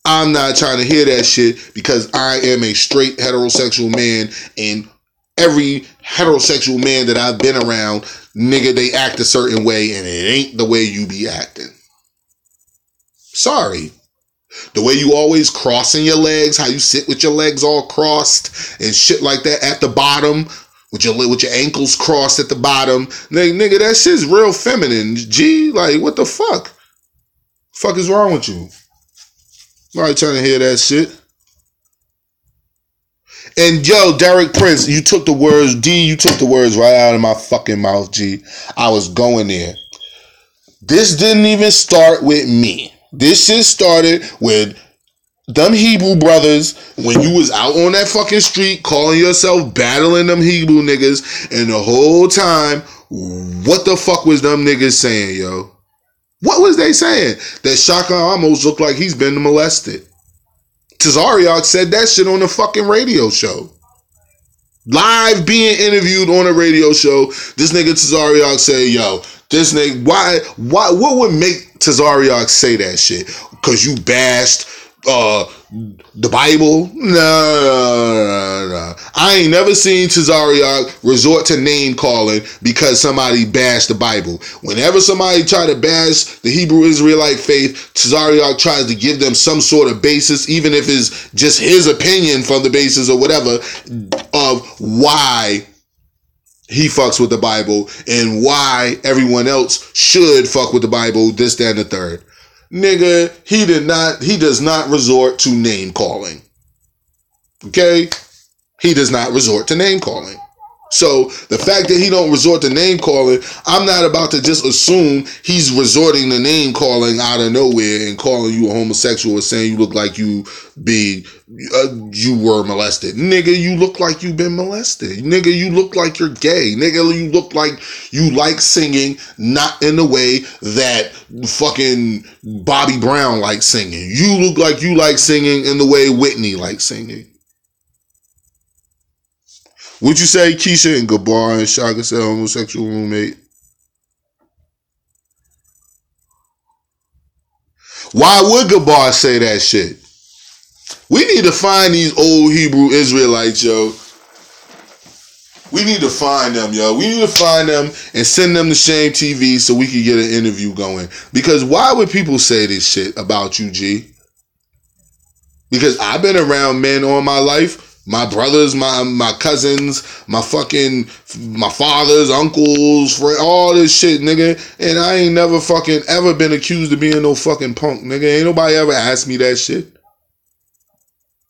I'm not trying to hear that shit because I am a straight heterosexual man, and every heterosexual man that I've been around, nigga, they act a certain way and it ain't the way you be acting. Sorry. The way you always crossing your legs, how you sit with your legs all crossed and shit like that at the bottom, with your ankles crossed at the bottom. Nigga, that shit's real feminine. G, like, what the fuck? Fuck is wrong with you? Nobody trying to hear that shit. And yo, Derek Prince, you took the words, D, you took the words right out of my fucking mouth, G. I was going there. This didn't even start with me. This shit started with them Hebrew brothers when you was out on that fucking street calling yourself battling them Hebrew niggas, and the whole time, what the fuck was them niggas saying, yo? What was they saying? That Shaka almost looked like he's been molested. Tazariak said that shit on the fucking radio show. Live being interviewed on a radio show, this nigga Tazariak say, yo, this nigga, why, what would make Tazariak say that shit? Because you bashed the Bible? No. I ain't never seen Tazariak resort to name calling because somebody bashed the Bible. Whenever somebody try to bash the Hebrew Israelite faith, Tazariak tries to give them some sort of basis, even if it's just his opinion from the basis or whatever, of why he fucks with the Bible and why everyone else should fuck with the Bible, this, that, and the third. Nigga, he does not resort to name calling. Okay? He does not resort to name calling. So the fact that he don't resort to name calling, I'm not about to just assume he's resorting to name calling out of nowhere and calling you a homosexual or saying you look like you were molested. Nigga, you look like you've been molested. Nigga, you look like you're gay. Nigga, you look like you like singing, not in the way that fucking Bobby Brown likes singing. You look like you like singing in the way Whitney likes singing. Would you say Keisha and Gabar and Shaka said homosexual roommate? Why would Gabar say that shit? We need to find these old Hebrew Israelites, yo. We need to find them, yo. We need to find them and send them to Shame TV so we can get an interview going. Because why would people say this shit about you, G? Because I've been around men all my life. My brothers, my cousins, my fathers, uncles, friends, all this shit, nigga. And I ain't never fucking ever been accused of being no fucking punk, nigga. Ain't nobody ever asked me that shit.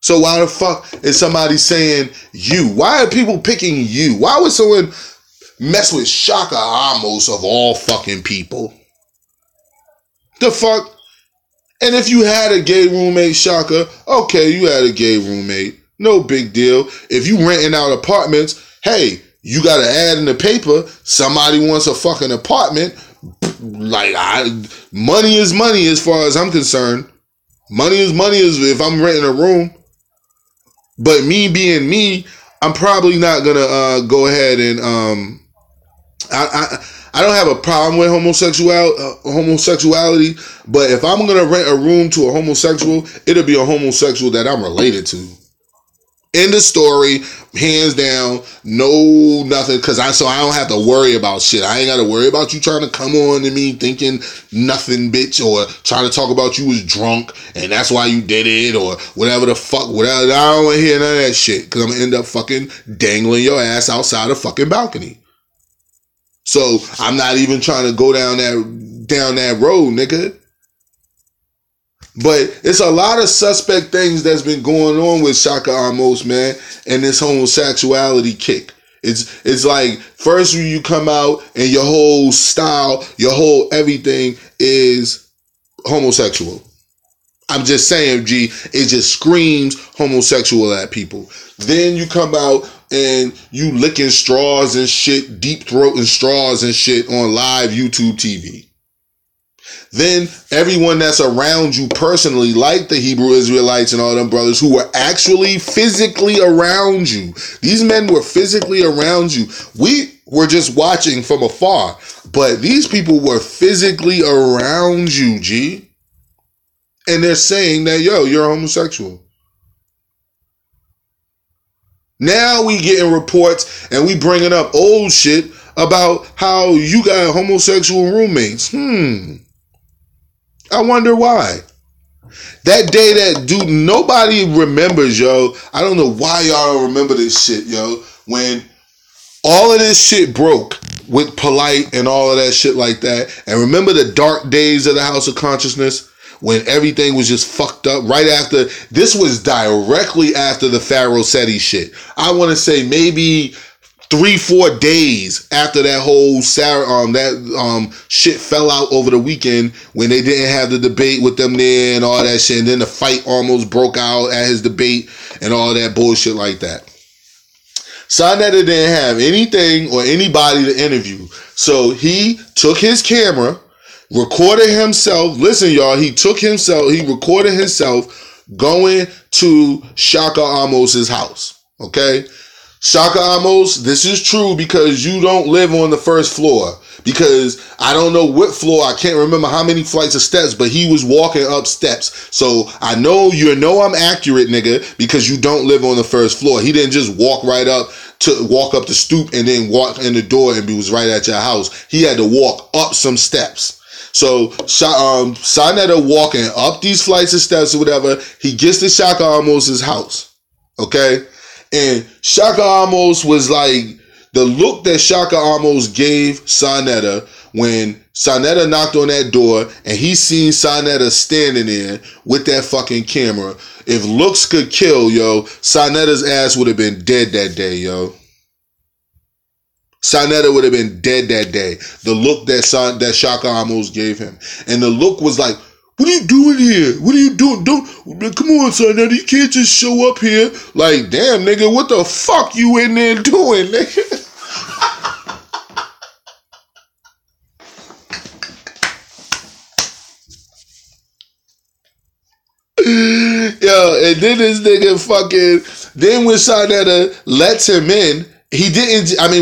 So why the fuck is somebody saying you? Why are people picking you? Why would someone mess with Shaka Ahmose of all fucking people? The fuck? And if you had a gay roommate, Shaka, okay, you had a gay roommate. No big deal. If you renting out apartments, hey, you got to add in the paper, somebody wants a fucking apartment. Like, money is money as far as I'm concerned. Money is if I'm renting a room. But me being me, I'm probably not going to go ahead and, I don't have a problem with homosexuality, but if I'm going to rent a room to a homosexual, it'll be a homosexual that I'm related to. End of story, hands down, no nothing, so I don't have to worry about shit. I ain't got to worry about you trying to come on to me thinking nothing, bitch, or trying to talk about you was drunk and that's why you did it, or whatever the fuck, whatever. I don't want to hear none of that shit, because I'm going to end up fucking dangling your ass outside a fucking balcony. So I'm not even trying to go down that road, nigga. But it's a lot of suspect things that's been going on with Shaka Ahmose, man, and this homosexuality kick. It's like, first you come out and your whole style, your whole everything is homosexual. I'm just saying, G, it just screams homosexual at people. Then you come out and you licking straws and shit, deep throating straws and shit on live YouTube TV. Then everyone that's around you personally, like the Hebrew Israelites and all them brothers who were actually physically around you. These men were physically around you. We were just watching from afar. But these people were physically around you, G. And they're saying that, yo, you're homosexual. Now we getting reports and we bringing up old shit about how you got homosexual roommates. I wonder why. That day that dude, nobody remembers, yo. I don't know why y'all don't remember this shit, yo. When all of this shit broke with Polite and all of that shit like that. And remember the dark days of the House of Consciousness when everything was just fucked up right after. This was directly after the Pharaoh Seti shit. I want to say maybe 3-4 days after that whole shit fell out over the weekend when they didn't have the debate with them there and all that shit. And then the fight almost broke out at his debate and all that bullshit like that. Sonetta didn't have anything or anybody to interview. So he took his camera, recorded himself. Listen, y'all, he recorded himself going to Shaka Ahmose's house. Okay? Shaka Ahmose, this is true because you don't live on the first floor. Because I don't know what floor, I can't remember how many flights of steps, but he was walking up steps. So I know I'm accurate, nigga, because you don't live on the first floor. He didn't just walk up the stoop and then walk in the door and was right at your house. He had to walk up some steps. So Sonetta walking up these flights of steps or whatever, he gets to Shaka Ahmose's house. Okay? And Shaka Ahmose was like, the look that Shaka Ahmose gave Sonetta when Sonetta knocked on that door and he seen Sonetta standing there with that fucking camera. If looks could kill, yo, Sonetta's ass would have been dead that day, yo. Sonetta would have been dead that day. The look that Shaka Ahmose gave him. And the look was like, what are you doing here? What are you doing? Come on, Sonetta, you can't just show up here. Like, damn, nigga, what the fuck you in there doing, nigga? Yo, and then this nigga then when Sonetta lets him in,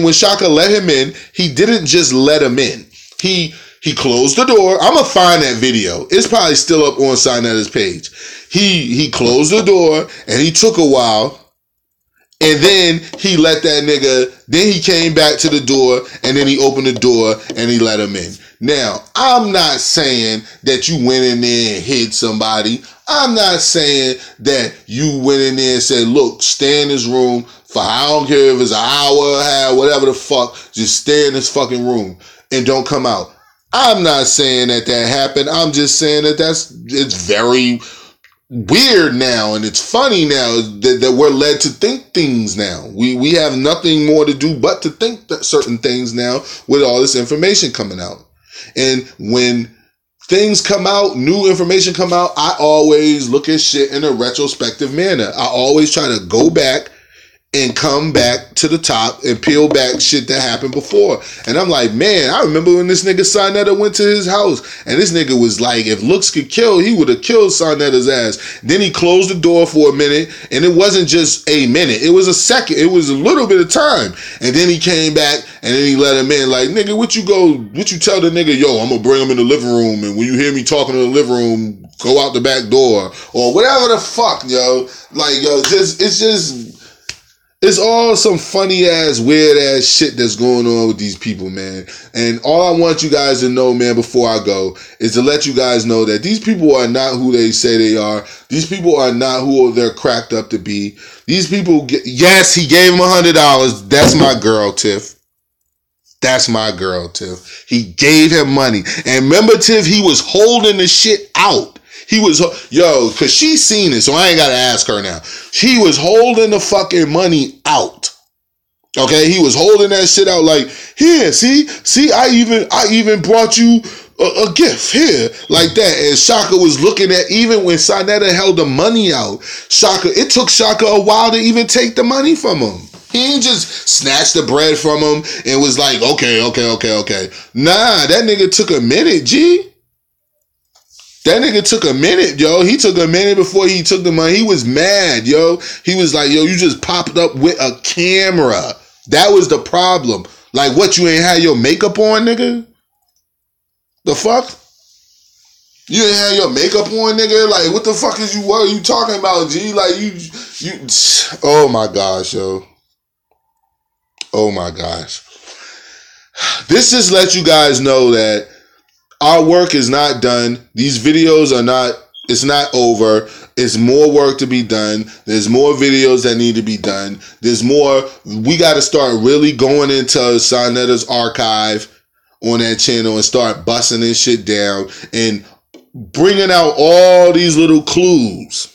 when Shaka let him in, he didn't just let him in. He closed the door. I'm going to find that video. It's probably still up on Sonetta's page. He closed the door and he took a while. And then he let that nigga, then he came back to the door and then he opened the door and he let him in. Now, I'm not saying that you went in there and hid somebody. I'm not saying that you went in there and said, look, stay in this room for I don't care if it's an hour, whatever the fuck, just stay in this fucking room and don't come out. I'm not saying that happened. I'm just saying that it's very weird now and it's funny now that we're led to think things now. We have nothing more to do but to think that certain things now with all this information coming out. And when things come out, new information come out, I always look at shit in a retrospective manner. I always try to go back and come back to the top and peel back shit that happened before. And I'm like, man, I remember when this nigga Sonetta went to his house and this nigga was like, if looks could kill, he would have killed Sonetta's ass. Then he closed the door for a minute and it wasn't just a minute. It was a second. It was a little bit of time. And then he came back and then he let him in like, nigga, what you tell the nigga, yo, I'm gonna bring him in the living room. And when you hear me talking in the living room, go out the back door or whatever the fuck, yo. Like, yo, it's all some funny ass, weird ass shit that's going on with these people, man. And all I want you guys to know, man, before I go, is to let you guys know that these people are not who they say they are. These people are not who they're cracked up to be. These people, yes, he gave him $100. That's my girl, Tiff. That's my girl, Tiff. He gave him money. And remember, Tiff, he was holding the shit out. He was, cause she seen it, so I ain't gotta ask her now. He was holding the fucking money out. Okay, he was holding that shit out like, here, see, I even brought you a gift here, like that. And Shaka was looking at, even when Sonetta held the money out, it took Shaka a while to even take the money from him. He ain't just snatched the bread from him and was like, okay. Nah, that nigga took a minute, G. That nigga took a minute, yo. He took a minute before he took the money. He was mad, yo. He was like, yo, you just popped up with a camera. That was the problem. Like, what, you ain't had your makeup on, nigga? The fuck? You ain't had your makeup on, nigga? Like, what the fuck is you, what are you talking about, G? Like, you, oh my gosh, yo. Oh my gosh. This just lets you guys know that our work is not done. These videos are not, it's not over. It's more work to be done. There's more videos that need to be done. There's more, we got to start really going into Sonetta's archive on that channel and start busting this shit down and bringing out all these little clues.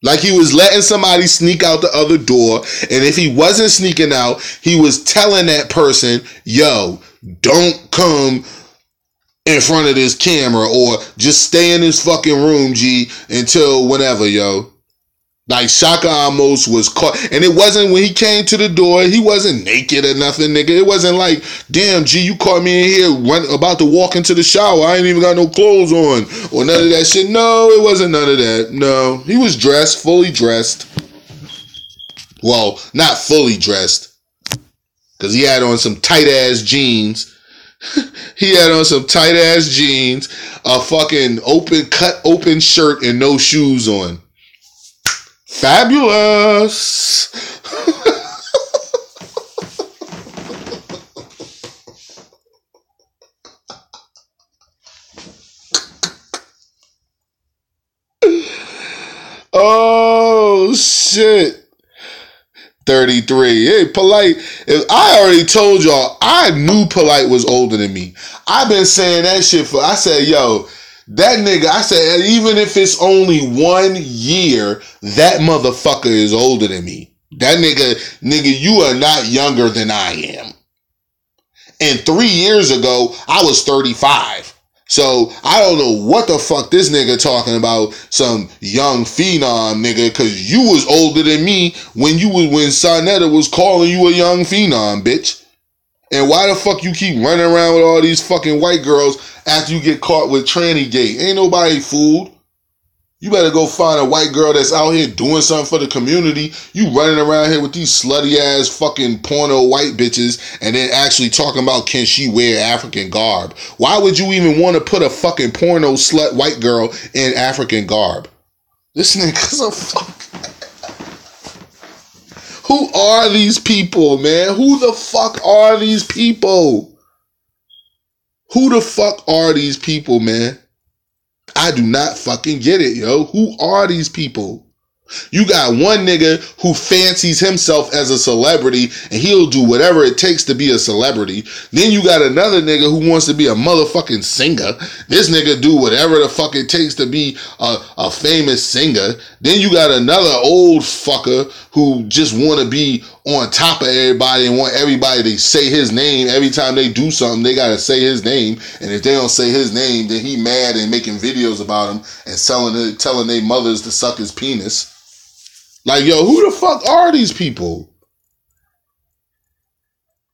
Like he was letting somebody sneak out the other door, and if he wasn't sneaking out, he was telling that person, yo, don't come in front of this camera, or just stay in this fucking room, G, until whenever, yo. Like Shaka Ahmose was caught, and it wasn't when he came to the door, he wasn't naked or nothing, nigga. It wasn't like, damn, G, you caught me in here about to walk into the shower, I ain't even got no clothes on, or none of that shit. No, it wasn't none of that. No, he was dressed, fully dressed. Well, not fully dressed, because he had on some tight ass jeans. He had on some tight ass jeans, a fucking cut open shirt, and no shoes on. Fabulous. Oh shit. 33. Hey, Polite. I already told y'all, I knew Polite was older than me. I've been saying that shit for, I said, yo, that nigga, I said, even if it's only 1 year, that motherfucker is older than me. That nigga, you are not younger than I am. And 3 years ago, I was 35. So I don't know what the fuck this nigga talking about, some young phenom nigga, cause you was older than me when Sonetta was calling you a young phenom, bitch. And why the fuck you keep running around with all these fucking white girls after you get caught with tranny gate? Ain't nobody fooled. You better go find a white girl that's out here doing something for the community. You running around here with these slutty ass fucking porno white bitches and then actually talking about can she wear African garb. Why would you even want to put a fucking porno slut white girl in African garb? This nigga's a fuck. Who are these people, man? Who the fuck are these people? Who the fuck are these people, man? I do not fucking get it, yo. Who are these people? You got one nigga who fancies himself as a celebrity and he'll do whatever it takes to be a celebrity. Then you got another nigga who wants to be a motherfucking singer. This nigga do whatever the fuck it takes to be a famous singer. Then you got another old fucker who just want to be on top of everybody and want everybody to say his name. Every time they do something, they got to say his name. And if they don't say his name, then he mad and making videos about him and telling their mothers to suck his penis. Like, yo, who the fuck are these people?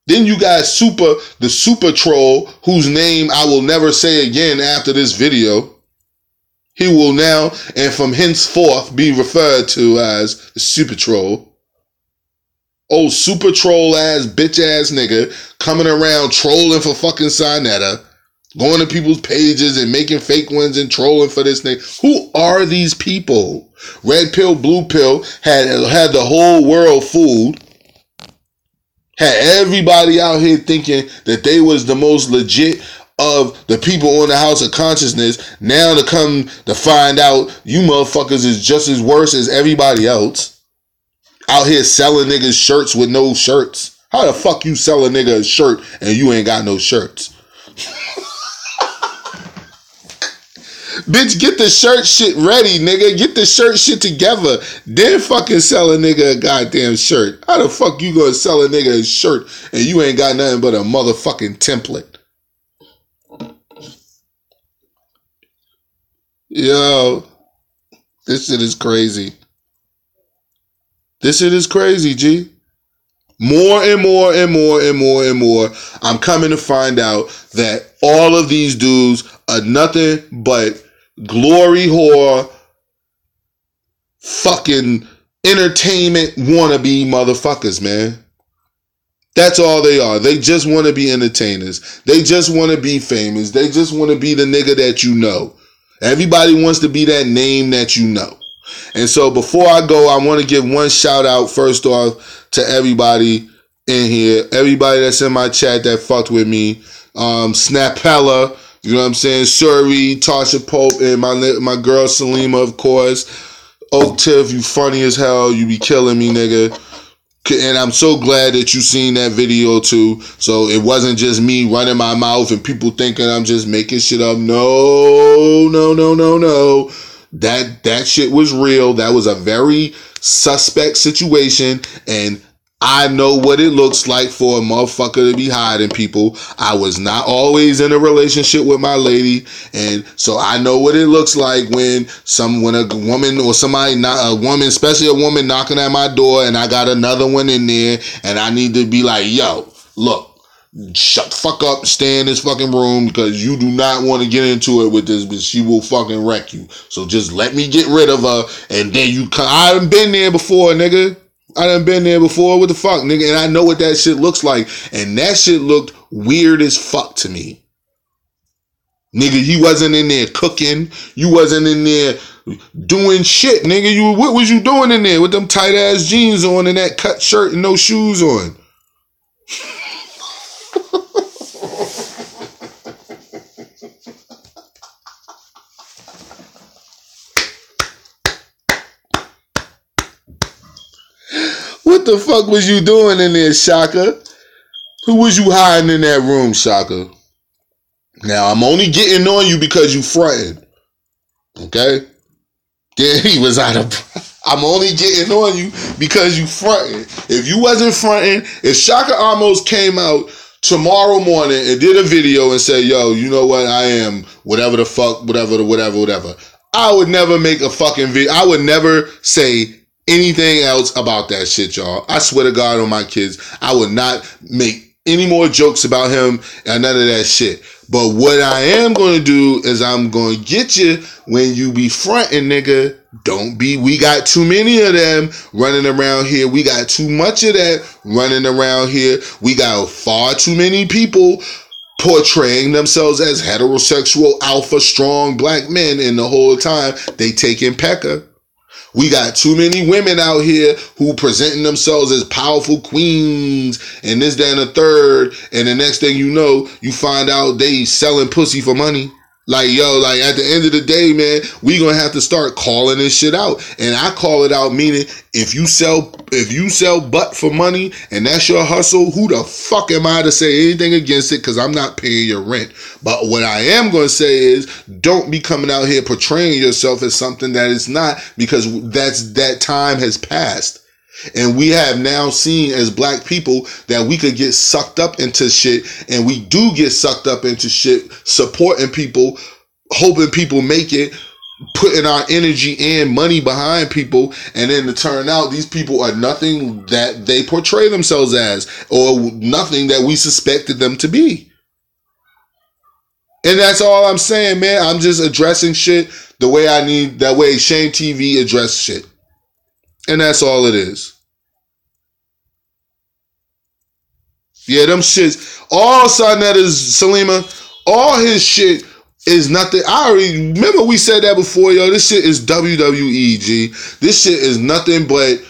Then you got the super troll, whose name I will never say again after this video. He will now and from henceforth be referred to as the super troll. Old super troll ass, bitch ass nigga coming around trolling for fucking Sonetta, going to people's pages and making fake ones and trolling for this nigga. Who are these people? Red pill, blue pill had the whole world fooled. Had everybody out here thinking that they was the most legit of the people on the House of Consciousness. Now to come to find out you motherfuckers is just as worse as everybody else. Out here selling niggas shirts with no shirts. How the fuck you sell a nigga a shirt and you ain't got no shirts? Bitch, get the shirt shit ready, nigga. Get the shirt shit together. Then fucking sell a nigga a goddamn shirt. How the fuck you gonna sell a nigga a shirt and you ain't got nothing but a motherfucking template? Yo, this shit is crazy. This shit is crazy, G. More and more and more and more and more, I'm coming to find out that all of these dudes are nothing but glory whore, fucking entertainment wannabe motherfuckers, man. That's all they are. They just want to be entertainers. They just want to be famous. They just want to be the nigga that you know. Everybody wants to be that name that you know. And so before I go, I want to give one shout out first off to everybody in here. Everybody that's in my chat that fucked with me. Snapella, you know what I'm saying? Shuri, Tasha Pope, and my girl Salima, of course. Oak Tiff, you funny as hell. You be killing me, nigga. And I'm so glad that you seen that video too. So it wasn't just me running my mouth and people thinking I'm just making shit up. No. That shit was real. That was a very suspect situation. And I know what it looks like for a motherfucker to be hiding people. I was not always in a relationship with my lady. And so I know what it looks like when a woman or somebody, not a woman, especially a woman knocking at my door and I got another one in there and I need to be like, yo, look, shut the fuck up, stay in this fucking room because you do not want to get into it with this bitch. She will fucking wreck you. So just let me get rid of her and then you come. I haven't been there before, nigga. I done been there before. What the fuck, nigga? And I know what that shit looks like. And that shit looked weird as fuck to me. Nigga, you wasn't in there cooking. You wasn't in there doing shit, nigga. What was you doing in there with them tight ass jeans on and that cut shirt and no shoes on? What the fuck was you doing in there, Shaka? Who was you hiding in that room, Shaka? Now, I'm only getting on you because you fronting. Okay? Yeah, he was out of... I'm only getting on you because you fronting. If you wasn't fronting, if Shaka Ahmose came out tomorrow morning and did a video and said, yo, you know what? I am whatever the fuck, whatever. I would never make a fucking video. I would never say anything else about that shit, y'all. I swear to God on my kids, I would not make any more jokes about him and none of that shit. But what I am going to do is I'm going to get you when you be fronting, nigga. Don't be, we got too many of them running around here. We got too much of that running around here. We got far too many people portraying themselves as heterosexual, alpha, strong black men, and the whole time they taking pecker. We got too many women out here who presenting themselves as powerful queens and this, that, and the third. And the next thing you know, you find out they selling pussy for money. Like, yo, like at the end of the day, man, we gonna have to start calling this shit out. And I call it out meaning if you sell butt for money and that's your hustle, who the fuck am I to say anything against it? Because I'm not paying your rent. But what I am gonna say is don't be coming out here portraying yourself as something that it's not, because that time has passed. And we have now seen as black people that we could get sucked up into shit, and we do get sucked up into shit, supporting people, hoping people make it, putting our energy and money behind people, and then to turn out these people are nothing that they portray themselves as, or nothing that we suspected them to be. And that's all I'm saying, man. I'm just addressing shit the way I need, that way Shame TV address shit. And that's all it is. Yeah, them shits. All son that is Salima, all his shit is nothing. I already remember we said that before, yo. This shit is WWE, G. This shit is nothing but,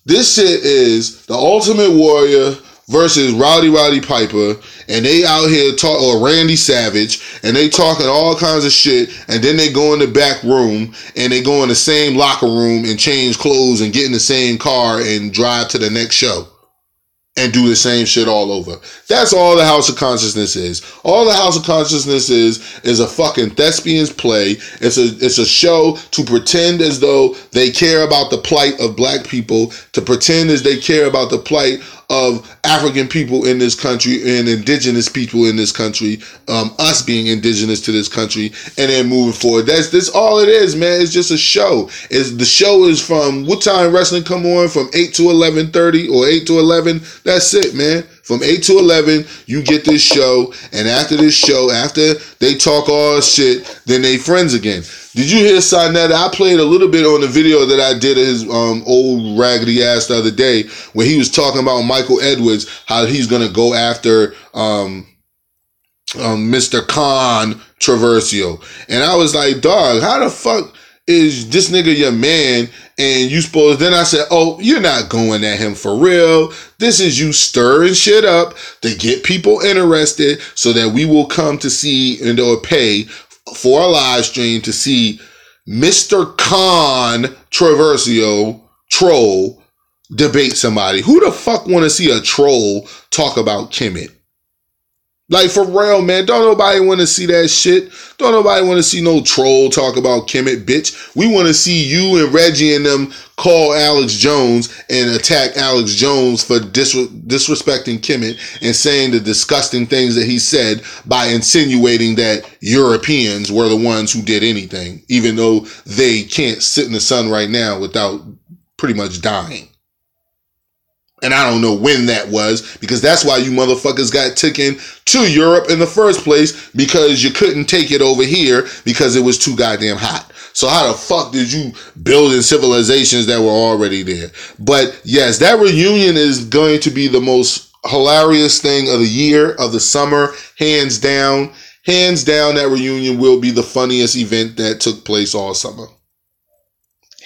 this shit is the Ultimate Warrior versus Rowdy Piper, and they out here or Randy Savage, and they talking all kinds of shit, and then they go in the back room, and they go in the same locker room and change clothes and get in the same car and drive to the next show and do the same shit all over. That's all the House of Consciousness is. All the House of Consciousness is a fucking thespian's play. It's a show to pretend as though they care about the plight of black people, to pretend as they care about the plight of African people in this country and indigenous people in this country, us being indigenous to this country, and then moving forward. That's all it is, man. It's just a show. The show is from, what time wrestling come on? From 8 to 11:30 or 8 to 11. That's it, man. From 8 to 11, you get this show. And after this show, after they talk all shit, then they friends again. Did you hear Sonetta? I played a little bit on the video that I did of his old raggedy ass the other day, where he was talking about Michael Edwards, how he's going to go after Mr. Controversial. And I was like, dog, how the fuck is this nigga your man? And you supposed, then I said, oh, you're not going at him for real. This is you stirring shit up to get people interested so that we will come to see and or pay for a live stream to see Mr. Controversial troll debate somebody. Who the fuck want to see a troll talk about Kemet? Like, for real, man. Don't nobody want to see that shit. Don't nobody want to see no troll talk about Kemet, bitch. We want to see you and Reggie and them call Alex Jones and attack Alex Jones for disrespecting Kemet and saying the disgusting things that he said by insinuating that Europeans were the ones who did anything, even though they can't sit in the sun right now without pretty much dying. And I don't know when that was, because that's why you motherfuckers got taken to Europe in the first place, because you couldn't take it over here because it was too goddamn hot. So how the fuck did you build in civilizations that were already there? But yes, that reunion is going to be the most hilarious thing of the year, of the summer, hands down. Hands down, that reunion will be the funniest event that took place all summer.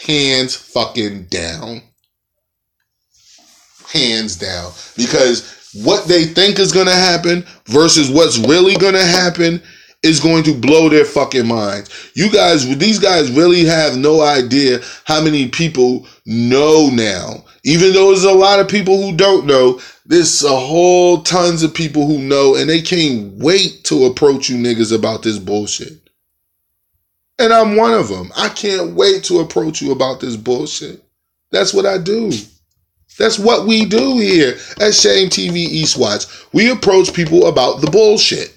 Hands fucking down. Hands down. Because what they think is going to happen versus what's really going to happen is going to blow their fucking minds. These guys really have no idea how many people know now. Even though there's a lot of people who don't know, there's a whole tons of people who know, and they can't wait to approach you niggas about this bullshit. And I'm one of them. I can't wait to approach you about this bullshit. That's what I do. That's what we do here at Shame TV East Watch. We approach people about the bullshit.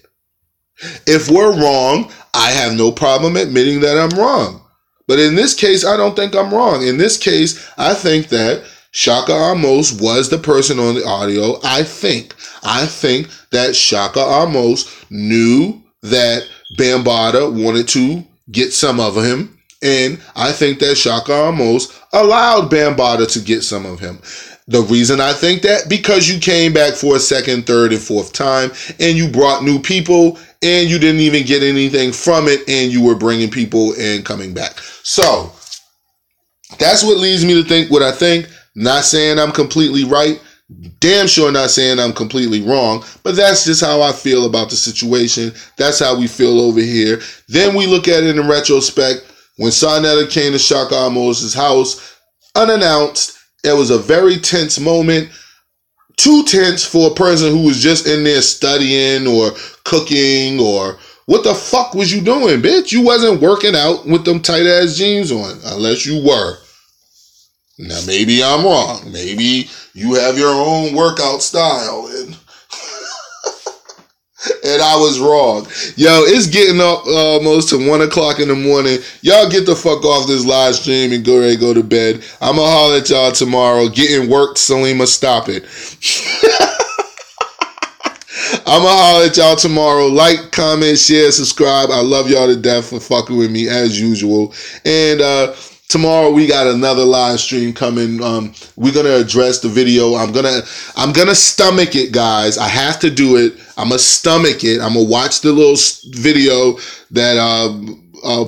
If we're wrong, I have no problem admitting that I'm wrong. But in this case, I don't think I'm wrong. In this case, I think that Shaka Ahmose was the person on the audio. I think that Shaka Ahmose knew that Bambaataa wanted to get some of him. And I think that Shaka Ahmose allowed Bambaataa to get some of him. The reason I think that, because you came back for a second, third, and fourth time, and you brought new people, and you didn't even get anything from it, and you were bringing people and coming back. So, that's what leads me to think what I think. Not saying I'm completely right. Damn sure not saying I'm completely wrong. But that's just how I feel about the situation. That's how we feel over here. Then we look at it in retrospect. When Sonetta came to Shaka Ahmose's house, unannounced, it was a very tense moment. Too tense for a person who was just in there studying or cooking or what the fuck was you doing, bitch? You wasn't working out with them tight ass jeans on, unless you were. Now maybe I'm wrong. Maybe you have your own workout style and I was wrong. Yo, it's getting up almost to 1 o'clock in the morning. Y'all get the fuck off this live stream and go to bed. I'ma holler at y'all tomorrow. Getting worked, Salima, stop it. I'ma holler at y'all tomorrow. Like, comment, share, subscribe. I love y'all to death for fucking with me as usual. And tomorrow we got another live stream coming. We're gonna address the video. I'm gonna stomach it, guys. I have to do it. I'm gonna stomach it. I'm gonna watch the little video that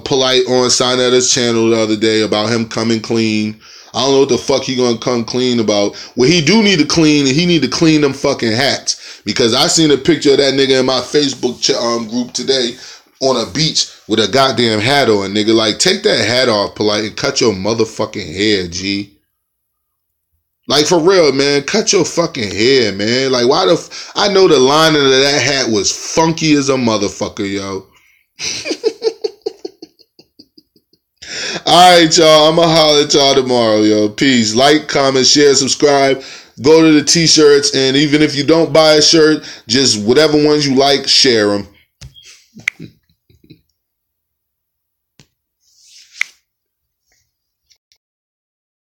Polite on Sonetta's channel the other day about him coming clean. I don't know what the fuck he gonna come clean about. What he do need to clean, he need to clean them fucking hats. Because I seen a picture of that nigga in my Facebook group today on a beach with a goddamn hat on, nigga. Like, take that hat off, Polite, and cut your motherfucking hair, G. Like, for real, man. Cut your fucking hair, man. Like, I know the lining of that hat was funky as a motherfucker, yo. Alright, y'all. I'ma holler at y'all tomorrow, yo. Peace. Like, comment, share, subscribe. Go to the t-shirts, and even if you don't buy a shirt, just whatever ones you like, share them.